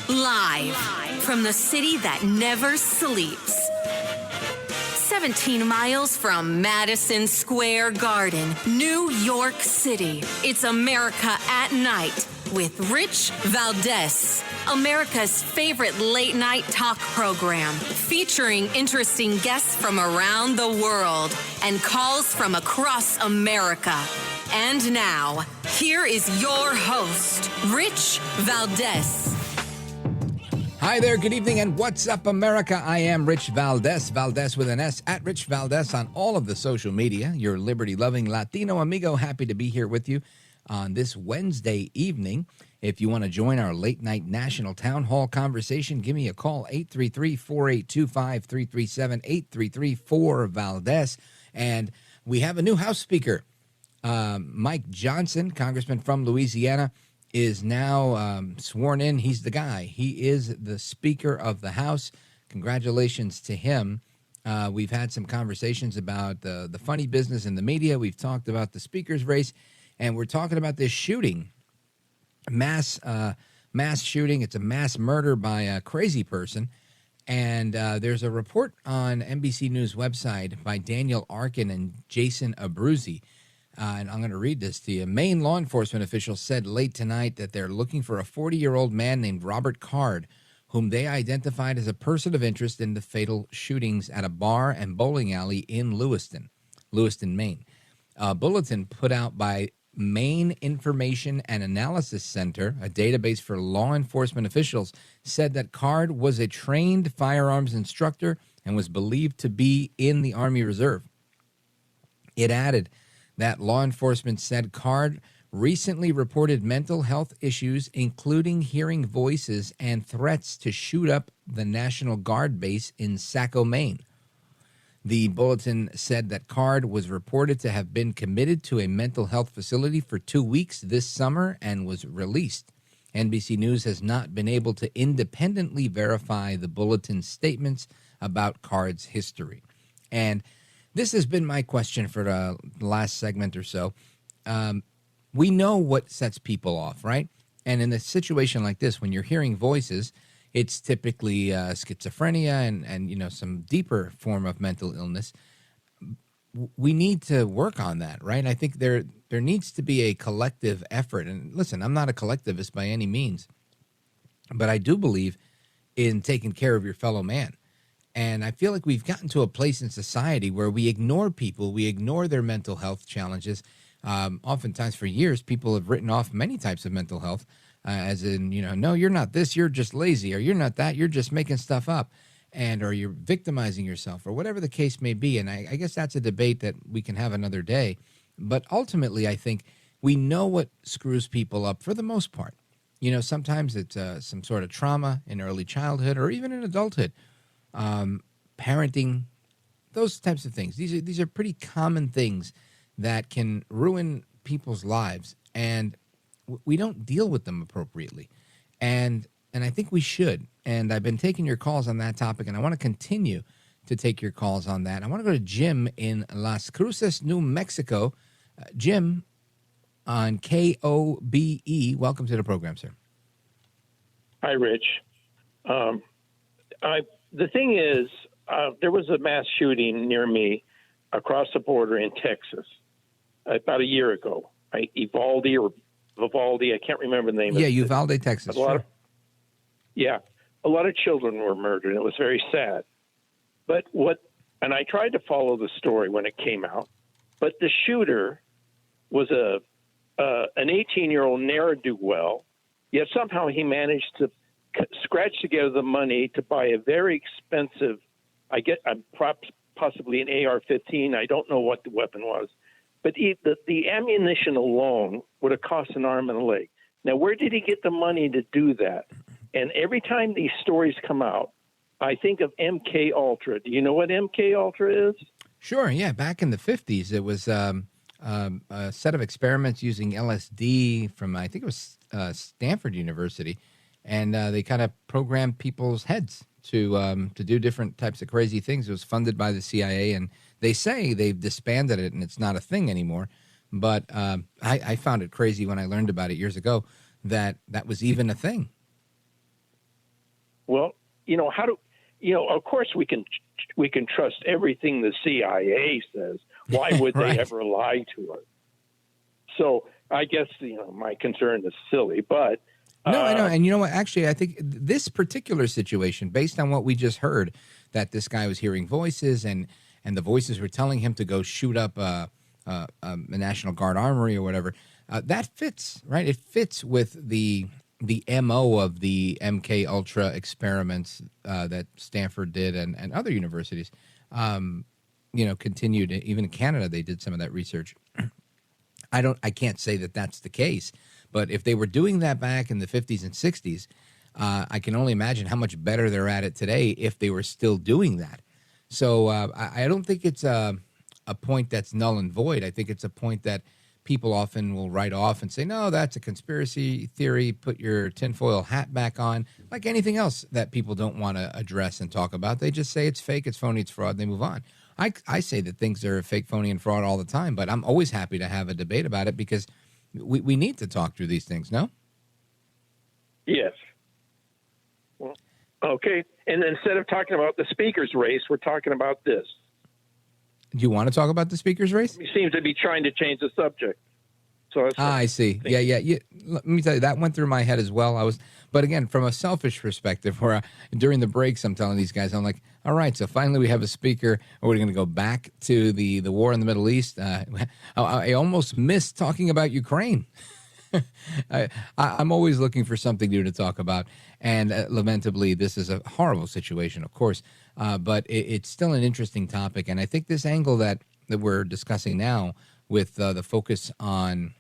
Live from the city that never sleeps. 17 miles from Madison Square Garden, New York City. It's America at Night with Rich Valdez, America's favorite late-night talk program, featuring interesting guests from around the world and calls from across America. And now, here is your host, Rich Valdez.
Hi there, good evening, and what's up, America? I am Rich Valdez, Valdez with an S, at Rich Valdez on all of the social media. Your liberty-loving Latino amigo, happy to be here with you on this Wednesday evening. If you want to join our late-night national town hall conversation, give me a call, 833-482-5337, 833-4-VALDEZ. And we have a new House Speaker, Mike Johnson, Congressman from Louisiana. is now sworn in. He's the guy. He is the Speaker of the House. Congratulations to him. We've had some conversations about the funny business in the media. We've talked about the Speaker's race, and we're talking about this shooting, mass shooting. It's a mass murder by a crazy person. And there's a report on NBC News website by Daniel Arkin and Jason Abruzzi. And I'm going to read this to you. Maine law enforcement officials said late tonight that they're looking for a 40-year-old man named Robert Card, whom they identified as a person of interest in the fatal shootings at a bar and bowling alley in Lewiston, Maine. A bulletin put out by Maine Information and Analysis Center, a database for law enforcement officials, said that Card was a trained firearms instructor and was believed to be in the Army Reserve. It added that law enforcement said Card recently reported mental health issues, including hearing voices and threats to shoot up the National Guard base in Saco, Maine. The bulletin said that Card was reported to have been committed to a mental health facility for 2 weeks this summer and was released. NBC News has not been able to independently verify the bulletin's statements about Card's history. And this has been my question for the last segment or so. We know what sets people off, right? And in a situation like this, when you're hearing voices, it's typically schizophrenia and some deeper form of mental illness. We need to work on that, right? I think there needs to be a collective effort. And listen, I'm not a collectivist by any means, but I do believe in taking care of your fellow man. And I feel like we've gotten to a place in society where we ignore people, we ignore their mental health challenges. Oftentimes for years, people have written off many types of mental health, as in, no, you're not this, you're just lazy, or you're not that, you're just making stuff up, or you're victimizing yourself, or whatever the case may be. And I guess that's a debate that we can have another day. But ultimately, I think we know what screws people up for the most part. Sometimes it's some sort of trauma in early childhood or even in adulthood. Parenting, those types of things. These are pretty common things that can ruin people's lives, and we don't deal with them appropriately. And I think we should. And I've been taking your calls on that topic, and I want to continue to take your calls on that. I want to go to Jim in Las Cruces, New Mexico. Jim on KOBE. Welcome to the program, sir.
Hi, Rich. The thing is, there was a mass shooting near me across the border in Texas about a year ago. Vivaldi, I can't remember the name of it.
Yeah, Uvalde, Texas.
A lot of children were murdered. It was very sad. And I tried to follow the story when it came out, but the shooter was an 18-year-old ne'er-do-well, yet somehow he managed to scratch together the money to buy a very expensive, possibly an AR-15. I don't know what the weapon was. But the ammunition alone would have cost an arm and a leg. Now, where did he get the money to do that? And every time these stories come out, I think of MK Ultra. Do you know what MK Ultra is?
Sure, yeah. Back in the 50s, it was a set of experiments using LSD from, I think it was Stanford University. And they kind of programmed people's heads to do different types of crazy things. It was funded by the CIA, and they say they've disbanded it and it's not a thing anymore. But I found it crazy when I learned about it years ago that was even a thing.
Well, of course we can trust everything the CIA says. Why would
Right.
they ever lie to us? So I guess, my concern is silly, but
No, I know. And you know what? Actually, I think this particular situation, based on what we just heard, that this guy was hearing voices and the voices were telling him to go shoot up a National Guard armory or whatever, that fits, right? It fits with the MO of the MK Ultra experiments that Stanford did and other universities, continued. Even in Canada, they did some of that research. I can't say that that's the case. But if they were doing that back in the 50s and 60s, I can only imagine how much better they're at it today if they were still doing that. So I don't think it's a point that's null and void. I think it's a point that people often will write off and say, no, that's a conspiracy theory. Put your tinfoil hat back on. Like anything else that people don't want to address and talk about, they just say it's fake, it's phony, it's fraud, and they move on. I say that things are fake, phony, and fraud all the time, but I'm always happy to have a debate about it because we need to talk through these things, no?
Yes. Well, okay. And instead of talking about the speaker's race, we're talking about this.
Do you want to talk about the speaker's race?
He seems to be trying to change the subject. So
I see. Yeah. Let me tell you, that went through my head as well. But again, from a selfish perspective, where during the breaks, I'm telling these guys, I'm like, all right, so finally we have a speaker. We're going to go back to the war in the Middle East. I almost missed talking about Ukraine. I'm always looking for something new to talk about. And lamentably, this is a horrible situation, of course. But it's still an interesting topic. And I think this angle that we're discussing now with the focus on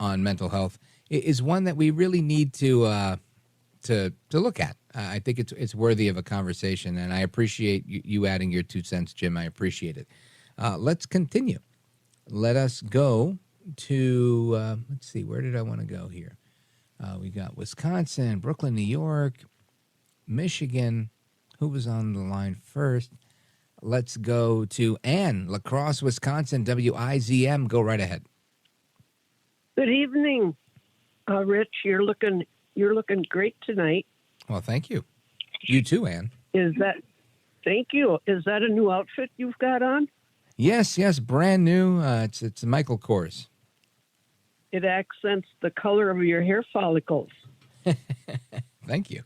mental health is one that we really need to look at. I think it's worthy of a conversation. And I appreciate you adding your 2 cents, Jim. I appreciate it. Let's continue. Let us go to, let's see, where did I want to go here? We got Wisconsin, Brooklyn, New York, Michigan. Who was on the line first? Let's go to Ann, La Crosse, Wisconsin, WIZM. Go right ahead.
Good evening, Rich. You're looking great tonight.
Well, thank you. You too, Ann.
Thank you. Is that a new outfit you've got on?
Yes, brand new. It's Michael Kors.
It accents the color of your hair follicles.
Thank you.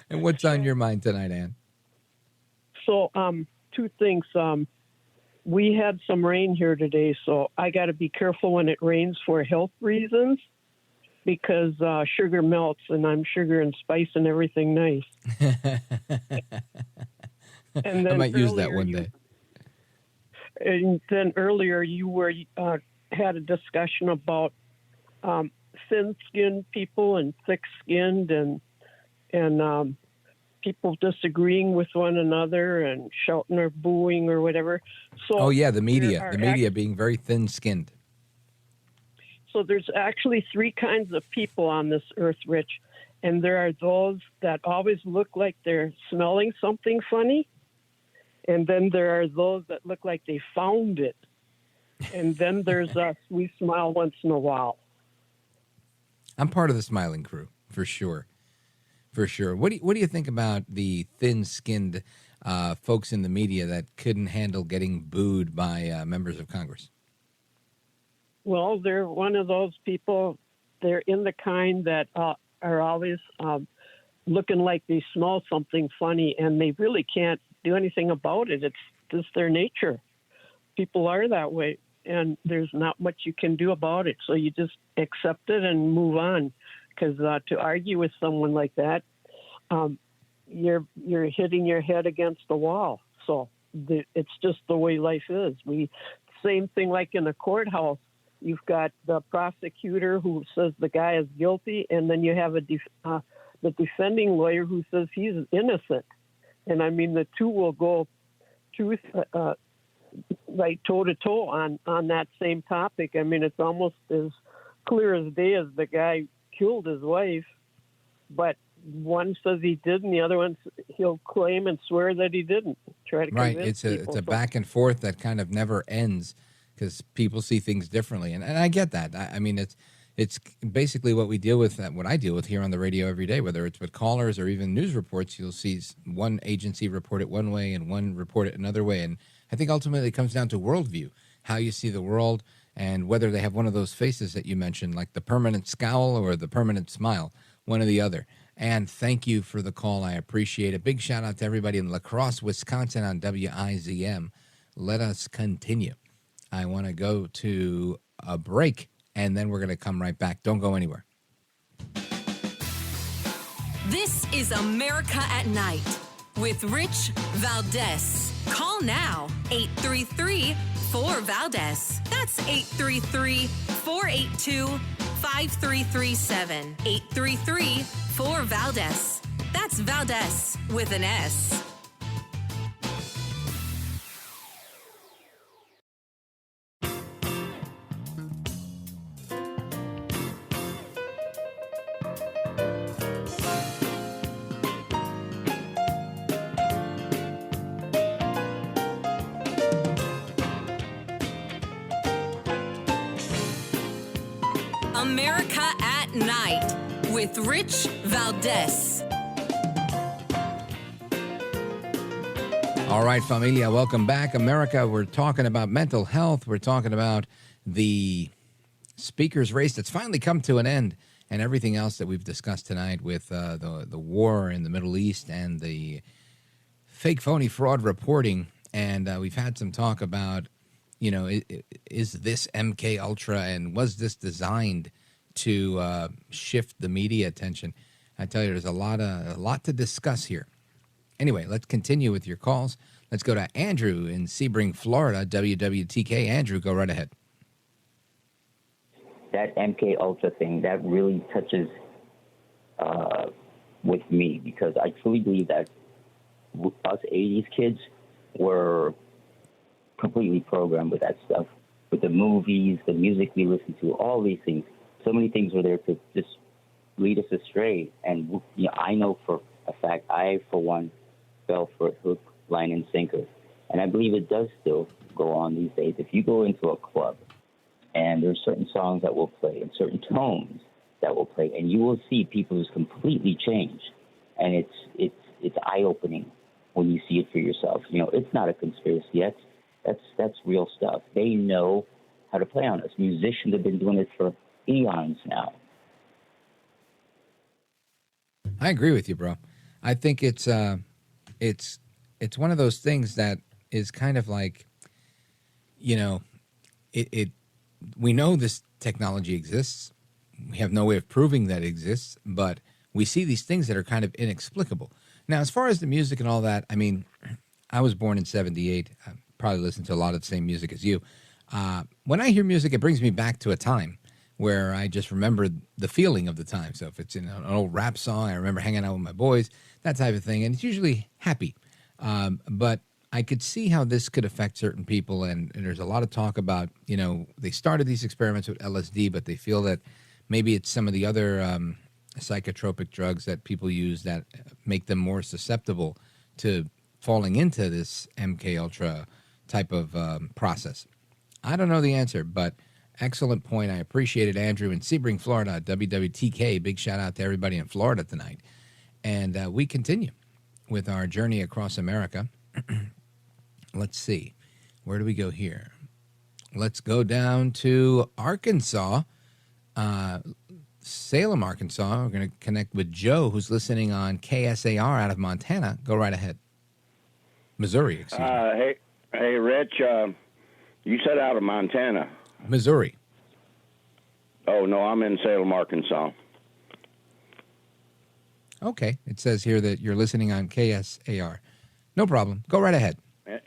And what's on your mind tonight, Ann?
So, 2 things. We had some rain here today, so I got to be careful when it rains for health reasons because sugar melts, and I'm sugar and spice and everything nice. And then
I might use that one day.
And then earlier you had a discussion about thin-skinned people and thick-skinned and people disagreeing with one another and shouting or booing or whatever. So
the media being very thin-skinned.
So there's actually 3 kinds of people on this earth, Rich, and there are those that always look like they're smelling something funny, and then there are those that look like they found it, and then there's us. We smile once in a while.
I'm part of the smiling crew, for sure. For sure. What do you think about the thin-skinned folks in the media that couldn't handle getting booed by members of Congress?
Well, they're one of those people. They're in the kind that are always looking like they smell something funny, and they really can't do anything about it. It's just their nature. People are that way, and there's not much you can do about it. So you just accept it and move on. Because to argue with someone like that, you're hitting your head against the wall. So it's just the way life is. Same thing like in the courthouse. You've got the prosecutor who says the guy is guilty, and then you have the defending lawyer who says he's innocent. And I mean, the two will go right toe to toe on that same topic. I mean, it's almost as clear as day as the guy killed his wife, but one says he did, and the other one he'll claim and swear that he didn't. Try to convince people.
It's a back and forth that kind of never ends because people see things differently, and I get that. I mean, it's basically what we deal with, what I deal with here on the radio every day, whether it's with callers or even news reports. You'll see one agency report it one way and one report it another way, and I think ultimately it comes down to worldview, how you see the world. And whether they have one of those faces that you mentioned, like the permanent scowl or the permanent smile, one or the other. And thank you for the call. I appreciate it. Big shout out to everybody in La Crosse, Wisconsin on WIZM. Let us continue. I want to go to a break, and then we're going to come right back. Don't go anywhere.
This is America at Night with Rich Valdez. Call now, 833-4-VALDEZ. That's 833-482-5337. 833-4-VALDEZ. That's Valdez with an S. America at Night with Rich Valdez.
All right, familia, welcome back. America, we're talking about mental health. We're talking about the speaker's race that's finally come to an end and everything else that we've discussed tonight with the war in the Middle East and the fake, phony fraud reporting. And we've had some talk about, is this MK Ultra and was this designed to shift the media attention? I tell you, there's a lot to discuss here. Anyway, let's continue with your calls. Let's go to Andrew in Sebring, Florida, WWTK. Andrew, go right ahead.
That MK Ultra thing, that really touches with me, because I truly believe that us 80s kids were completely programmed with that stuff, with the movies, the music we listened to, all these things. So many things were there to just lead us astray. And I know for a fact, I, for one, fell for it hook, line, and sinker. And I believe it does still go on these days. If you go into a club and there's certain songs that will play and certain tones that will play, and you will see people just completely change. And it's eye-opening when you see it for yourself. It's not a conspiracy. That's real stuff. They know how to play on us. Musicians have been doing it for eons now.
I agree with you, bro. I think it's one of those things that is kind of like, we know this technology exists. We have no way of proving that it exists, but we see these things that are kind of inexplicable. Now, as far as the music and all that, I mean, I was born in 78. I probably listen to a lot of the same music as you. When I hear music, it brings me back to a time where I just remember the feeling of the time. So if it's in an old rap song, I remember hanging out with my boys, that type of thing. And it's usually happy. But I could see how this could affect certain people. And there's a lot of talk about, they started these experiments with LSD, but they feel that maybe it's some of the other psychotropic drugs that people use that make them more susceptible to falling into this MK Ultra type of process. I don't know the answer, but excellent point. I appreciate it, Andrew in Sebring, Florida, WWTK. Big shout out to everybody in Florida tonight. And we continue with our journey across America. Let's see. Where do we go here? Let's go down to Arkansas, Salem, Arkansas. We're going to connect with Joe, who's listening on KSAR out of Montana. Go right ahead. Missouri, excuse me.
Hey, Rich, you said out of Montana.
Missouri.
Oh, no, I'm in Salem, Arkansas.
Okay. It says here that you're listening on KSAR. No problem. Go right ahead.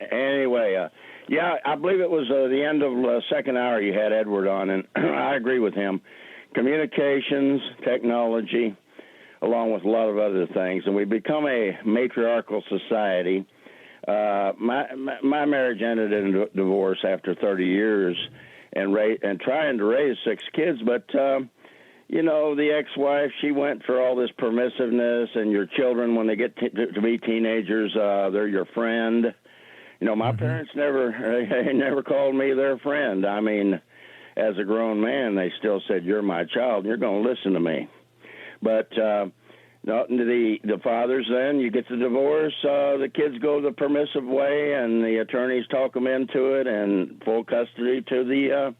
Anyway, yeah, I believe it was the end of second hour you had Edward on, and I agree with him. Communications, technology, along with a lot of other things, and we've become a matriarchal society. My marriage ended in divorce after 30 years, and trying to raise 6 kids, but the ex-wife, she went for all this permissiveness, and your children, when they get to be teenagers, they're your friend. My parents never called me their friend. I mean, as a grown man, they still said, "You're my child, and you're going to listen to me." But the fathers, then you get the divorce, the kids go the permissive way, and the attorneys talk them into it, and full custody to the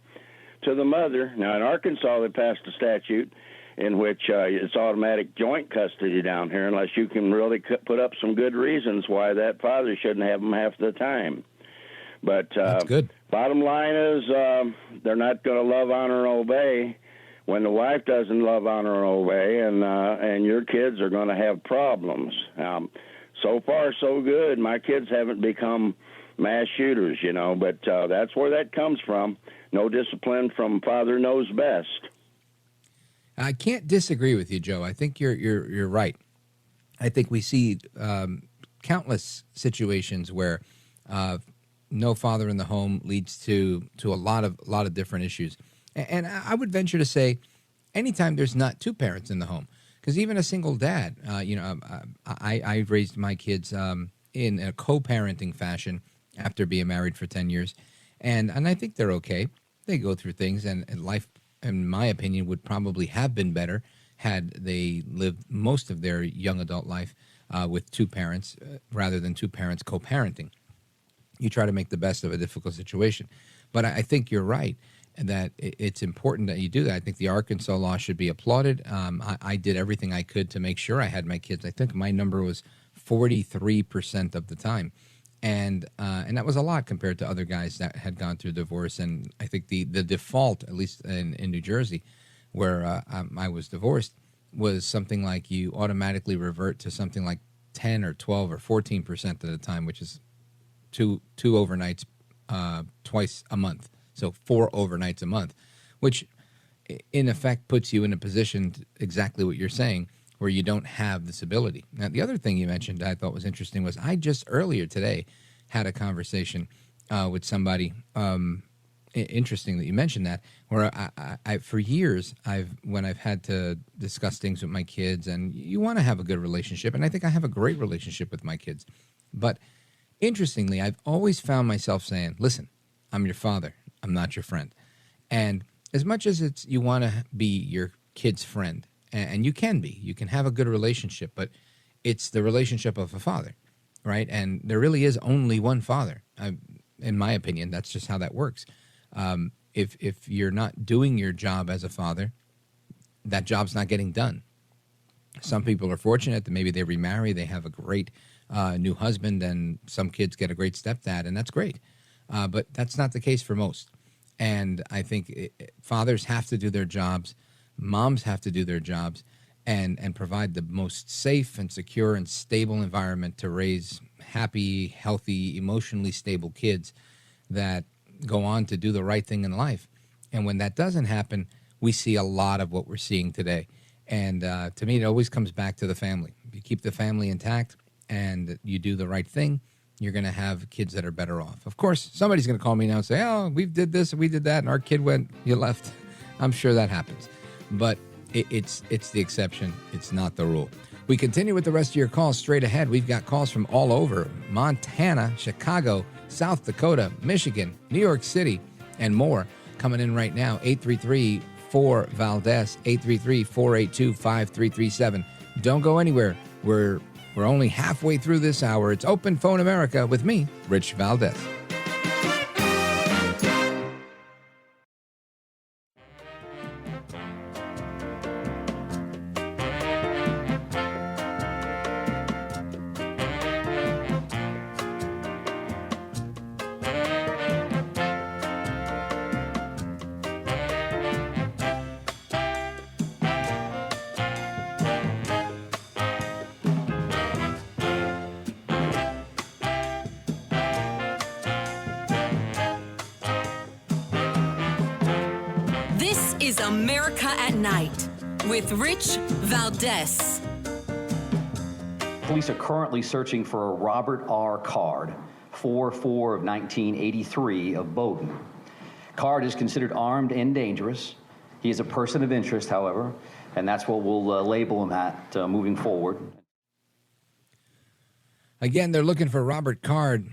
mother. Now, in Arkansas, they passed a statute in which it's automatic joint custody down here, unless you can really put up some good reasons why that father shouldn't have them half the time. But
that's good.
Bottom line is they're not going to love, honor, and obey when the wife doesn't love, honor, and obey, and your kids are going to have problems. So far, so good. My kids haven't become mass shooters, but that's where that comes from. No discipline from father knows best.
I can't disagree with you, Joe. I think you're right. I think we see countless situations where no father in the home leads to a lot of different issues. And I would venture to say, anytime there's not 2 parents in the home, because even a single dad, I raised my kids in a co-parenting fashion after being married for 10 years, and I think they're okay. They go through things, and life in my opinion, would probably have been better had they lived most of their young adult life with two parents rather than two parents co-parenting. You try to make the best of a difficult situation. But I think you're right that it's important that you do that. I think the Arkansas law should be applauded. I did everything I could to make sure I had my kids. I think my number was 43% of the time. And that was a lot compared to other guys that had gone through divorce. And I think the default, at least in New Jersey, where I was divorced, was something like you automatically revert to something like 10 or 12 or 14% of the time, which is two overnights twice a month. So 4 overnights a month, which in effect puts you in a position exactly what you're saying, where you don't have this ability. Now, the other thing you mentioned I thought was interesting was I just earlier today had a conversation with somebody. Interesting that you mentioned that, where I for years, when I've had to discuss things with my kids, and you want to have a good relationship, and I think I have a great relationship with my kids. But interestingly, I've always found myself saying, listen, I'm your father. I'm not your friend. And as much as you want to be your kid's friend, and you can have a good relationship, but it's the relationship of a father, right? And there really is only one father. In my opinion, that's just how that works. If you're not doing your job as a father, that job's not getting done. Some people are fortunate that maybe they remarry, they have a great new husband, and some kids get a great stepdad, and that's great. But that's not the case for most. And I think fathers have to do their jobs, moms have to do their jobs, and provide the most safe and secure and stable environment to raise happy, healthy, emotionally stable kids that go on to do the right thing in life. And when that doesn't happen, we see a lot of what we're seeing today. And to me, it always comes back to the family. If you keep the family intact and you do the right thing, you're going to have kids that are better off. Of course, somebody's going to call me now and say, oh, we did this and we did that, and our kid went, you left. I'm sure that happens. But it's the exception. It's not the rule. We continue with the rest of your calls straight ahead. We've got calls from all over: Montana, Chicago, South Dakota, Michigan, New York City, and more coming in right now. 833-4-VALDEZ, 833-482-5337. Don't go anywhere. We're only halfway through this hour. It's Open Phone America with me, Rich Valdez.
Is America at Night with Rich Valdez.
Police are currently searching for a Robert R. Card, 4/4 of 1983 of Bowdoin. Card is considered armed and dangerous. He is a person of interest, however, and that's what we'll label him at moving forward.
Again, they're looking for Robert Card,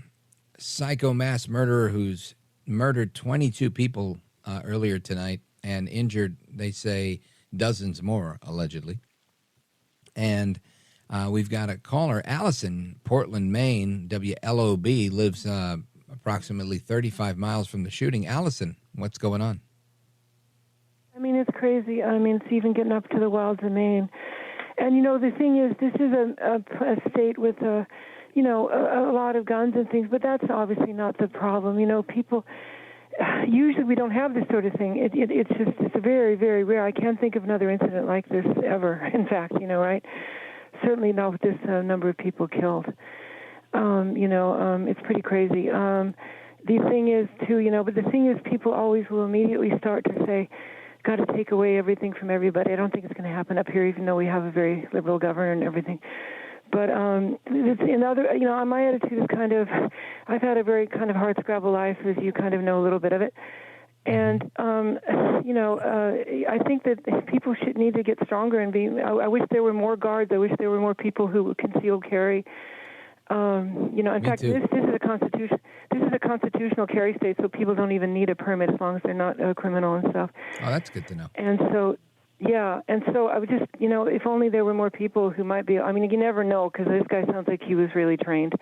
psycho mass murderer who's murdered 22 people earlier tonight and injured, they say, dozens more, allegedly. And we've got a caller, Allison, Portland, Maine, WLOB, lives approximately 35 miles from the shooting. Allison, what's going on?
I mean, it's crazy. I mean, it's even getting up to the wilds of Maine. And, you know, the thing is, this is a state with, a lot of guns and things, but that's obviously not the problem. You know, people... Usually we don't have this sort of thing. It's very, very rare. I can't think of another incident like this ever, in fact, right? Certainly not with this number of people killed. It's pretty crazy. The thing is, too, but the thing is people always will immediately start to say, got to take away everything from everybody. I don't think it's going to happen up here, even though we have a very liberal governor and everything. But it's another, my attitude is kind of, I've had a very kind of hard-scrabble life, as you kind of know a little bit of it. And, I think that people should need to get stronger and I wish there were more guards. I wish there were more people who conceal carry. In fact,
too.
this is a constitution. This is a constitutional carry state, so people don't even need a permit as long as they're not a criminal and stuff.
Oh, that's good to know.
And so, I would just, if only there were more people who might be. I mean, you never know, because this guy sounds like he was really trained, but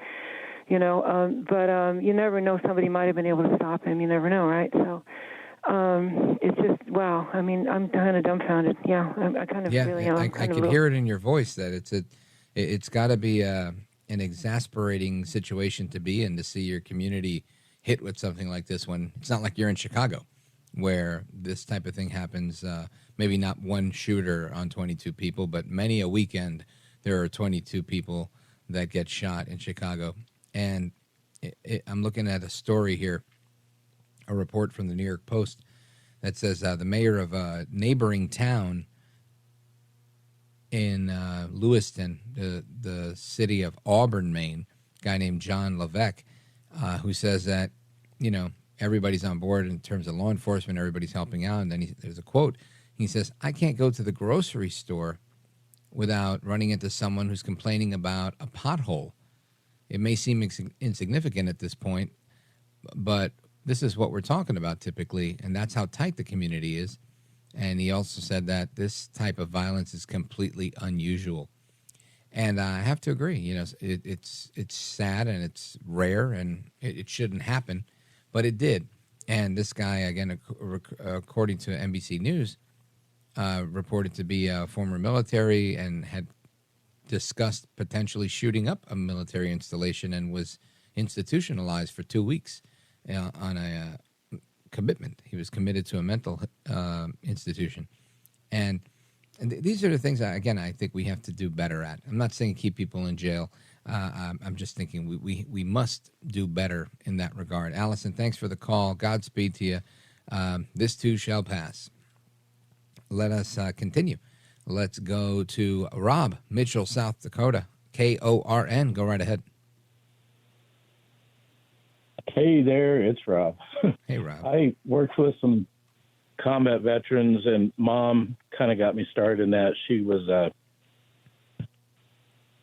you never know. Somebody might have been able to stop him. You never know, right? So. It's just, wow. I mean, I'm kind of dumbfounded. Yeah, I kind of really am.
I can hear it in your voice that it's got to be an exasperating situation to be in, to see your community hit with something like this, when it's not like you're in Chicago where this type of thing happens. Maybe not one shooter on 22 people, but many a weekend there are 22 people that get shot in Chicago. And I'm looking at a story here, a report from the New York Post that says the mayor of a neighboring town in Lewiston, the city of Auburn, Maine, a guy named John Levesque, who says that, everybody's on board in terms of law enforcement, everybody's helping out. And then there's a quote. He says, "I can't go to the grocery store without running into someone who's complaining about a pothole. It may seem insignificant at this point, but this is what we're talking about typically, and that's how tight the community is." And he also said that this type of violence is completely unusual. And I have to agree. It's sad and it's rare and it shouldn't happen, but it did. And this guy, again, according to NBC News, reported to be a former military and had discussed potentially shooting up a military installation and was institutionalized for 2 weeks. On a commitment. He was committed to a mental institution. And these are the things, again, I think we have to do better at. I'm not saying keep people in jail. I'm just thinking we must do better in that regard. Allison, thanks for the call. Godspeed to you. This too shall pass. Let us continue. Let's go to Rob, Mitchell, South Dakota. KORN. Go right ahead.
Hey there, it's Rob.
Hey, Rob.
I worked with some combat veterans, and Mom kind of got me started in that. She was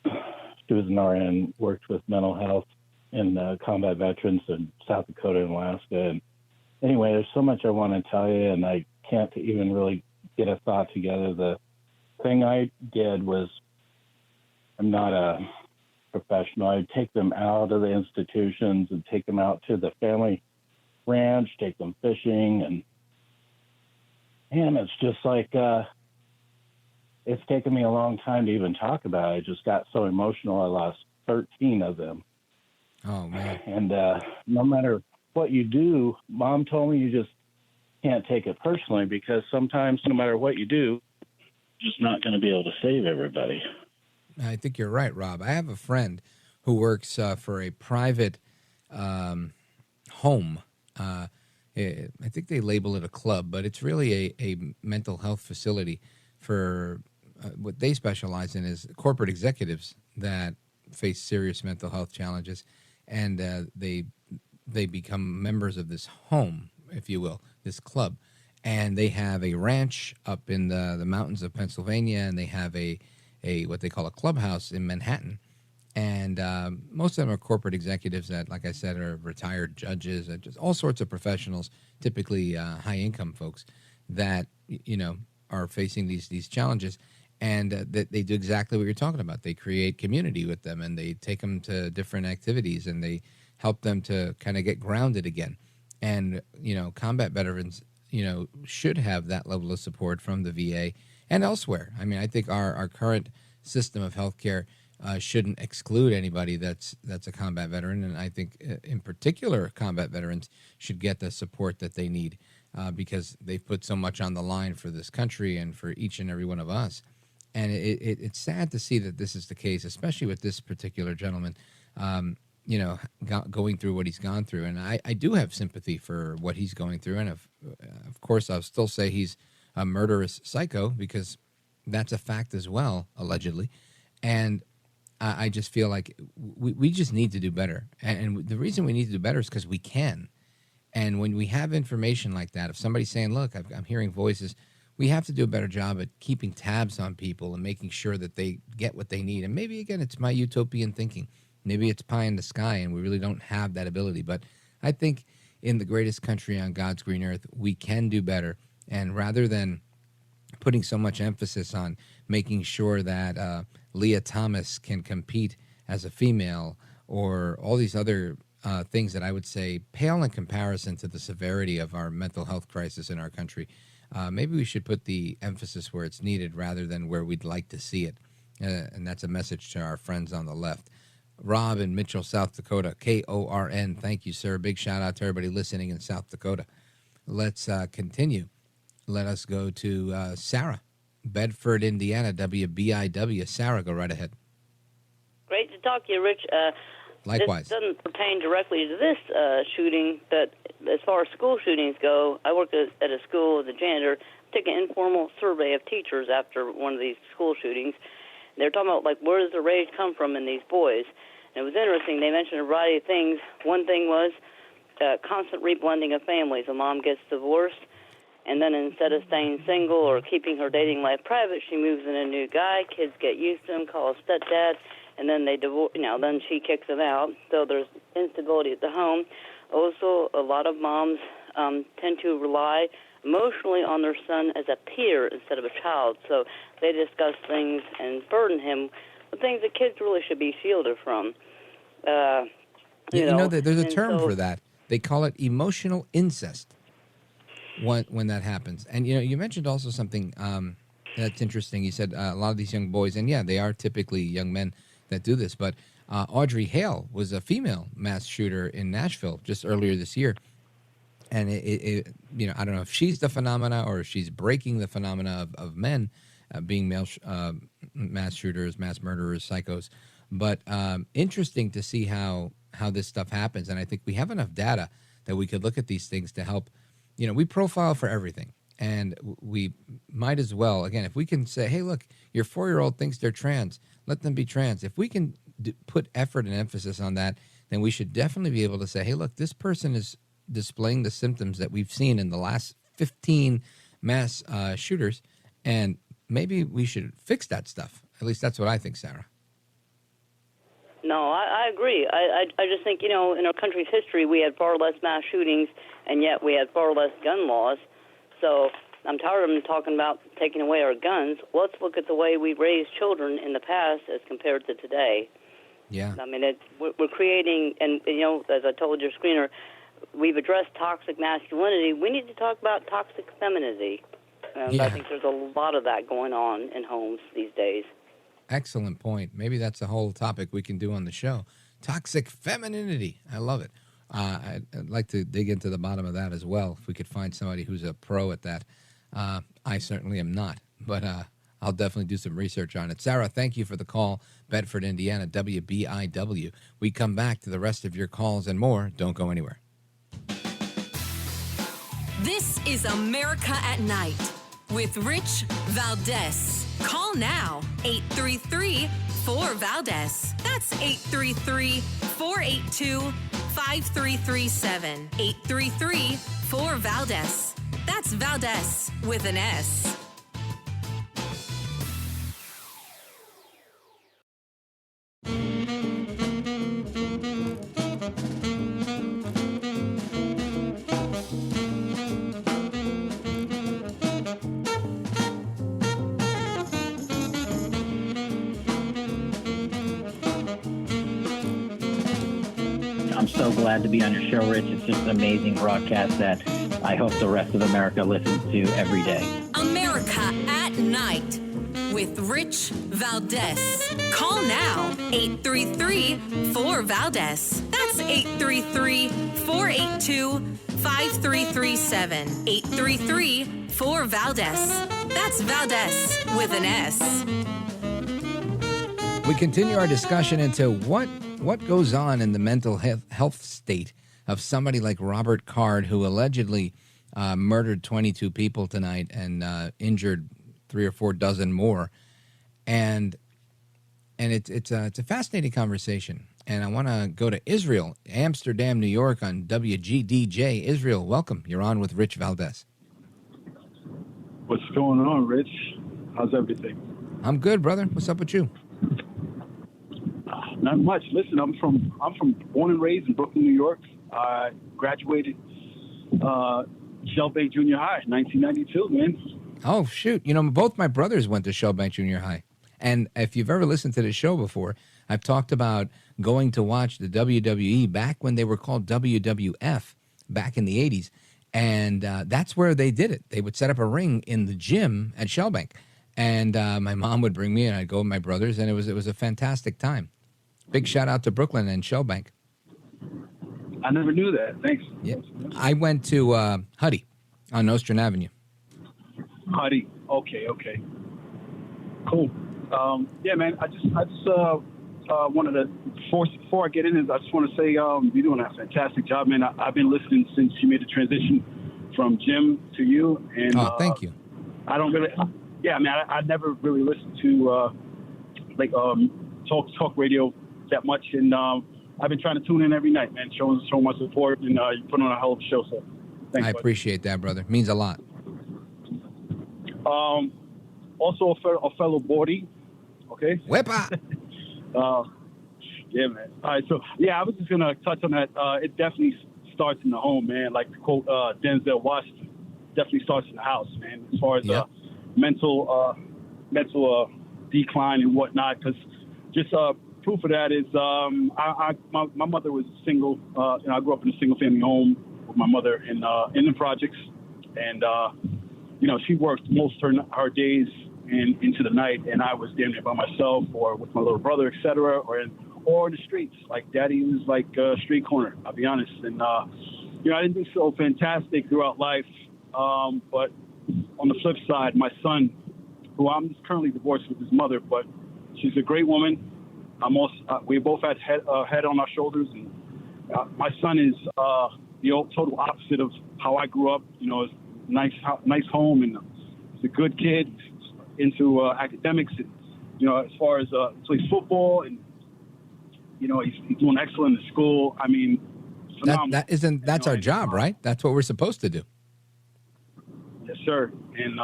an RN, worked with mental health and combat veterans in South Dakota and Alaska. And anyway, there's so much I want to tell you, and I can't even really get a thought together. The thing I did was, I'm not a professional. I'd take them out of the institutions and take them out to the family ranch, take them fishing, and it's just like it's taken me a long time to even talk about it. I just got so emotional. I lost 13 of them.
Oh, man.
And no matter what you do, Mom told me you just can't take it personally, because sometimes no matter what you do, you're just not going to be able to save everybody.
I think you're right, Rob. I have a friend who works for a private home. I think they label it a club, but it's really a mental health facility for what they specialize in is corporate executives that face serious mental health challenges, and they become members of this home, if you will, this club. And they have a ranch up in the mountains of Pennsylvania, and they have a what they call a clubhouse in Manhattan. And most of them are corporate executives that, like I said, are retired judges, just all sorts of professionals, typically high-income folks that, are facing these challenges. And that they do exactly what you're talking about. They create community with them, and they take them to different activities, and they help them to kind of get grounded again. And, combat veterans, should have that level of support from the VA and elsewhere. I mean, I think our current system of healthcare shouldn't exclude anybody that's a combat veteran, and I think in particular combat veterans should get the support that they need because they've put so much on the line for this country and for each and every one of us. And it's sad to see that this is the case, especially with this particular gentleman, going through what he's gone through. And I do have sympathy for what he's going through, and of course I'll still say he's a murderous psycho, because that's a fact as well, allegedly. And I just feel like we just need to do better. And the reason we need to do better is because we can. And when we have information like that, if somebody's saying, look, I'm hearing voices, we have to do a better job at keeping tabs on people and making sure that they get what they need. And maybe, again, it's my utopian thinking, Maybe it's pie in the sky, and we really don't have that ability. But I think in the greatest country on God's green earth, we can do better. And rather than putting so much emphasis on making sure that Leah Thomas can compete as a female, or all these other things that I would say pale in comparison to the severity of our mental health crisis in our country, maybe we should put the emphasis where it's needed rather than where we'd like to see it. And that's a message to our friends on the left. Rob in Mitchell, South Dakota, KORN. Thank you, sir. Big shout out to everybody listening in South Dakota. Let's continue. Let us go to Sarah, Bedford, Indiana, WBIW. Sarah, go right ahead.
Great to talk to you, Rich.
Likewise.
This doesn't pertain directly to this shooting, but as far as school shootings go, I worked at a school as a janitor. Took an informal survey of teachers after one of these school shootings. They were talking about, like, where does the rage come from in these boys? And it was interesting. They mentioned a variety of things. One thing was constant reblending of families. A mom gets divorced, and then instead of staying single or keeping her dating life private, she moves in a new guy. Kids get used to him, call him stepdad, and then they divorce. Then she kicks him out. So there's instability at the home. Also, a lot of moms tend to rely emotionally on their son as a peer instead of a child. So they discuss things and burden him with things that kids really should be shielded from.
There's a term for that. They call it emotional incest when that happens. And, you mentioned also something that's interesting. You said a lot of these young boys, and yeah, they are typically young men that do this, but Audrey Hale was a female mass shooter in Nashville just earlier this year. And I don't know if she's the phenomena or if she's breaking the phenomena of men being male mass shooters, mass murderers, psychos. But interesting to see how this stuff happens. And I think we have enough data that we could look at these things to help. We profile for everything. And we might as well, again, if we can say, hey, look, your 4-year-old thinks they're trans, let them be trans. If we can put effort and emphasis on that, then we should definitely be able to say, hey, look, this person is displaying the symptoms that we've seen in the last 15 mass shooters, and maybe we should fix that stuff. At least that's what I think, Sarah.
No, I agree. I just think, in our country's history, we had far less mass shootings, and yet we had far less gun laws. So I'm tired of them talking about taking away our guns. Let's look at the way we raised children in the past as compared to today.
Yeah.
I mean, we're creating, and, as I told your screener, we've addressed toxic masculinity. We need to talk about toxic femininity. I think there's a lot of that going on in homes these days.
Excellent point. Maybe that's a whole topic we can do on the show. Toxic femininity. I love it. I'd like to dig into the bottom of that as well, if we could find somebody who's a pro at that. I certainly am not, but I'll definitely do some research on it. Sarah, thank you for the call. Bedford, Indiana, WBIW. We come back to the rest of your calls and more. Don't go anywhere.
This is America at Night with Rich Valdez. Call now, 833-4-VALDEZ. That's 833-482-5337. 833-4-VALDEZ. That's Valdez with an S.
I'm so glad to be on your show, Rich. It's just an amazing broadcast that I hope the rest of America listens to every day.
America at Night with Rich Valdez. Call now, 833-4-VALDEZ. That's 833-482-5337. 833-4-VALDEZ. That's Valdez with an S.
We continue our discussion into what goes on in the mental health state of somebody like Robert Card, who allegedly murdered 22 people tonight and injured 3 or 4 dozen more. And it's a fascinating conversation. And I want to go to Israel, Amsterdam, New York on WGDJ. Israel, welcome. You're on with Rich Valdez.
What's going on, Rich? How's everything?
I'm good, brother. What's up with you?
Not much. Listen, I'm from born and raised in Brooklyn, New York. I graduated Shellbank Junior High in 1992, man.
Oh, shoot. You know, both my brothers went to Shellbank Junior High. And if you've ever listened to the show before, I've talked about going to watch the WWE back when they were called WWF back in the 80s. And that's where they did it. They would set up a ring in the gym at Shellbank. And my mom would bring me, and I'd go with my brothers, and it was a fantastic time. Big shout out to Brooklyn and Shellbank.
I never knew that. Thanks.
Yeah, I went to Huddy on Nostrand Avenue.
Huddy. Okay. Cool. Yeah, man. I just wanted to before I get in this, I just want to say you're doing a fantastic job, man. I've been listening since you made the transition from Jim to you, and
thank you.
I don't really. Yeah, I mean, I never really listened to talk radio that much, and I've been trying to tune in every night, man, showing so much support, and you put on a hell of a show. So, thanks.
I appreciate that, brother. Means a lot.
Also a fellow Bordy, okay?
Whippa!
Yeah, man. All right, so, yeah, I was just going to touch on that. It definitely starts in the home, man. Like to quote Denzel Washington, definitely starts in the house, man, as far as mental decline and whatnot, because just proof of that is my mother was single. I grew up in a single-family home with my mother in the projects, and she worked most of her days into the night, and I was damn near by myself or with my little brother, etc., or in the streets. Like Daddy was like a street corner, I'll be honest. And I didn't do so fantastic throughout life, but on the flip side, my son, who I'm currently divorced with his mother, but she's a great woman. We both had head on our shoulders, and my son is the total opposite of how I grew up. Nice home, and he's a good kid, into academics, and as far as plays football, and he's doing excellent in school. I mean,
that's our job, right? That's what we're supposed to do.
Yes, sir. And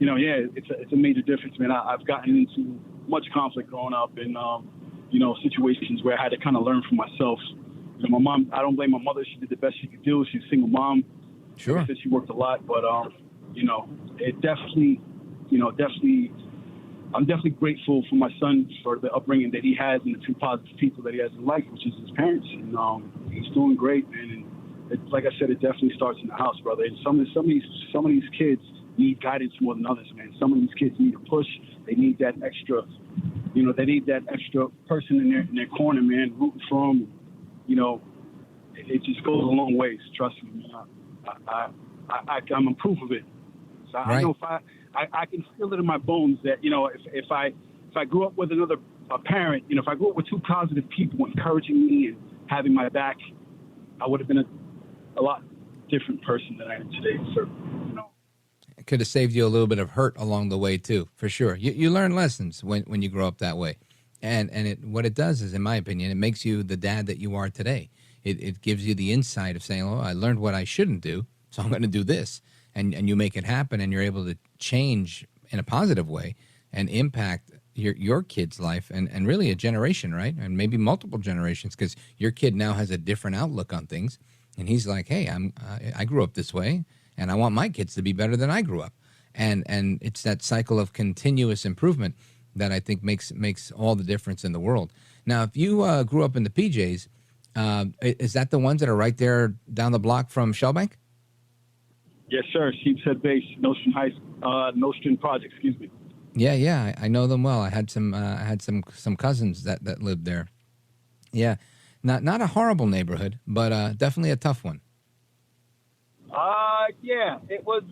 it's a major difference, man. I've gotten into much conflict growing up, and situations where I had to kind of learn for myself. My mom, I don't blame my mother. She did the best she could do. She's a single mom.
Sure.
She said she worked a lot, but it definitely, I'm definitely grateful for my son for the upbringing that he has and the two positive people that he has in life, which is his parents. And he's doing great, man. And like I said, it definitely starts in the house, brother. And some of these kids need guidance more than others, man. Some of these kids need a push. They need that extra, they need that extra person in their corner, man, rooting for them. It just goes a long ways. Trust me, man. I'm a proof of it. So I know if I can feel it in my bones that if I grew up with a parent, if I grew up with two positive people encouraging me and having my back, I would have been a lot different person than I am today. So
it could have saved you a little bit of hurt along the way too, for sure. You learn lessons when you grow up that way, and what it does is, in my opinion, it makes you the dad that you are today. It gives you the insight of saying, "Oh, I learned what I shouldn't do, so I'm going to do this," and you make it happen, and you're able to change in a positive way and impact your kid's life and really a generation, right? And maybe multiple generations, because your kid now has a different outlook on things, and he's like, "Hey, I grew up this way, and I want my kids to be better than I grew up," and it's that cycle of continuous improvement that I think makes all the difference in the world. Now, if you grew up in the PJs. Is that the ones that are right there down the block from Shellbank?
Yes, sir. Sheepshead Base, Nostrand Project. Excuse me.
Yeah. I know them well. I had some cousins that lived there. Yeah, not a horrible neighborhood, but definitely a tough one.
Yeah, it was.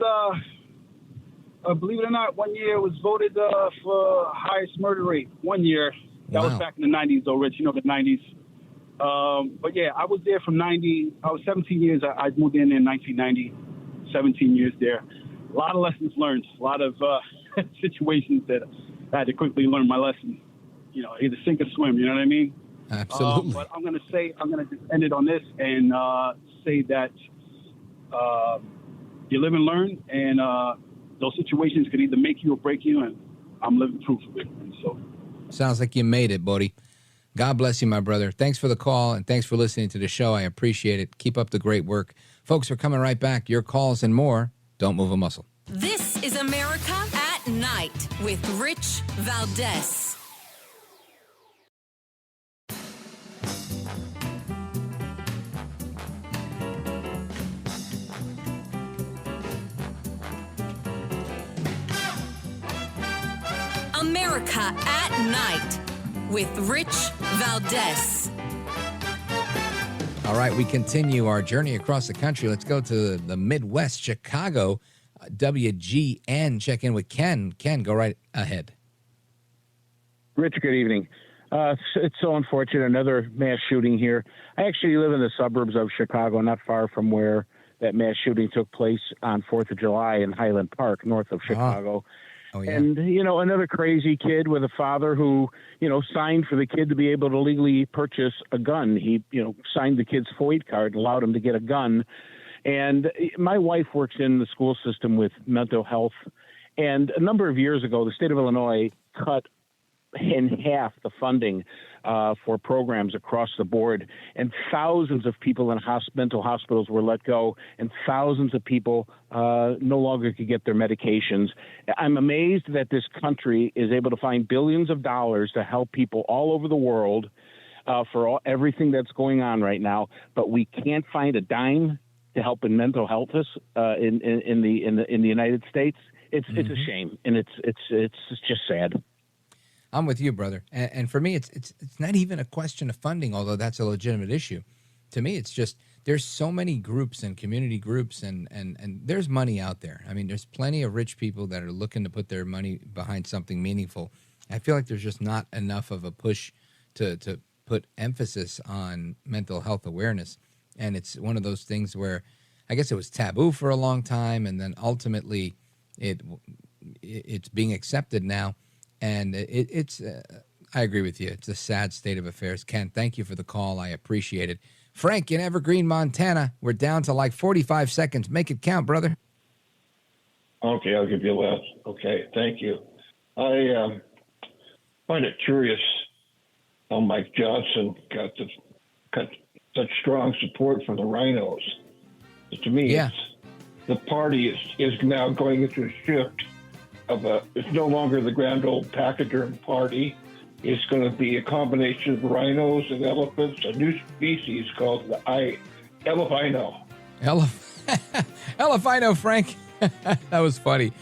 Believe it or not, one year it was voted for highest murder rate. 1 year. That was back in the 90s, though, Rich. The 90s. But yeah, I was there from 90. I was 17 years. I moved in 1990. 17 years there. A lot of lessons learned. A lot of situations that I had to quickly learn my lesson. Either sink or swim. You know what I mean?
Absolutely.
But I'm going to just end it on this and say that you live and learn, and those situations could either make you or break you, and I'm living proof of it. And so,
sounds like you made it, buddy. God bless you, my brother. Thanks for the call, and thanks for listening to the show. I appreciate it. Keep up the great work. Folks, we're coming right back. Your calls and more. Don't move a muscle.
This is America at Night with Rich Valdez. America at Night with Rich Valdez.
All right, we continue our journey across the country. Let's go to the Midwest, Chicago. WGN, check in with Ken. Ken, go right ahead.
Rich, good evening. It's so unfortunate, another mass shooting here. I actually live in the suburbs of Chicago, not far from where that mass shooting took place on 4th of July in Highland Park, north of Chicago.
Oh, yeah.
And, another crazy kid with a father who, signed for the kid to be able to legally purchase a gun. He, signed the kid's FOID card and allowed him to get a gun. And my wife works in the school system with mental health. And a number of years ago, the state of Illinois cut in half the funding for programs across the board, and thousands of people in mental hospitals were let go, and thousands of people no longer could get their medications. I'm amazed that this country is able to find billions of dollars to help people all over the world for everything that's going on right now, but we can't find a dime to help in mental health in the United States. It's a shame, and it's just sad.
I'm with you, brother. And for me, it's not even a question of funding, although that's a legitimate issue. To me, it's just there's so many groups and community groups, and there's money out there. I mean, there's plenty of rich people that are looking to put their money behind something meaningful. I feel like there's just not enough of a push to put emphasis on mental health awareness. And it's one of those things where I guess it was taboo for a long time, and then ultimately it's being accepted now. And it's I agree with you. It's a sad state of affairs. Ken, thank you for the call. I appreciate it. Frank in Evergreen, Montana. We're down to like 45 seconds. Make it count, brother.
Okay, I'll give you less. Okay, thank you. I find it curious how Mike Johnson got such strong support from the rhinos. To me, the party is now going into a shift it's no longer the grand old pachyderm party. It's going to be a combination of rhinos and elephants, a new species called the elephino.
Elephino, Frank. That was funny.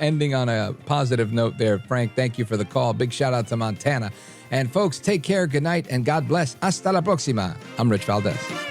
Ending on a positive note there. Frank, thank you for the call. Big shout out to Montana. And folks, take care, good night, and God bless. Hasta la próxima. I'm Rich Valdez.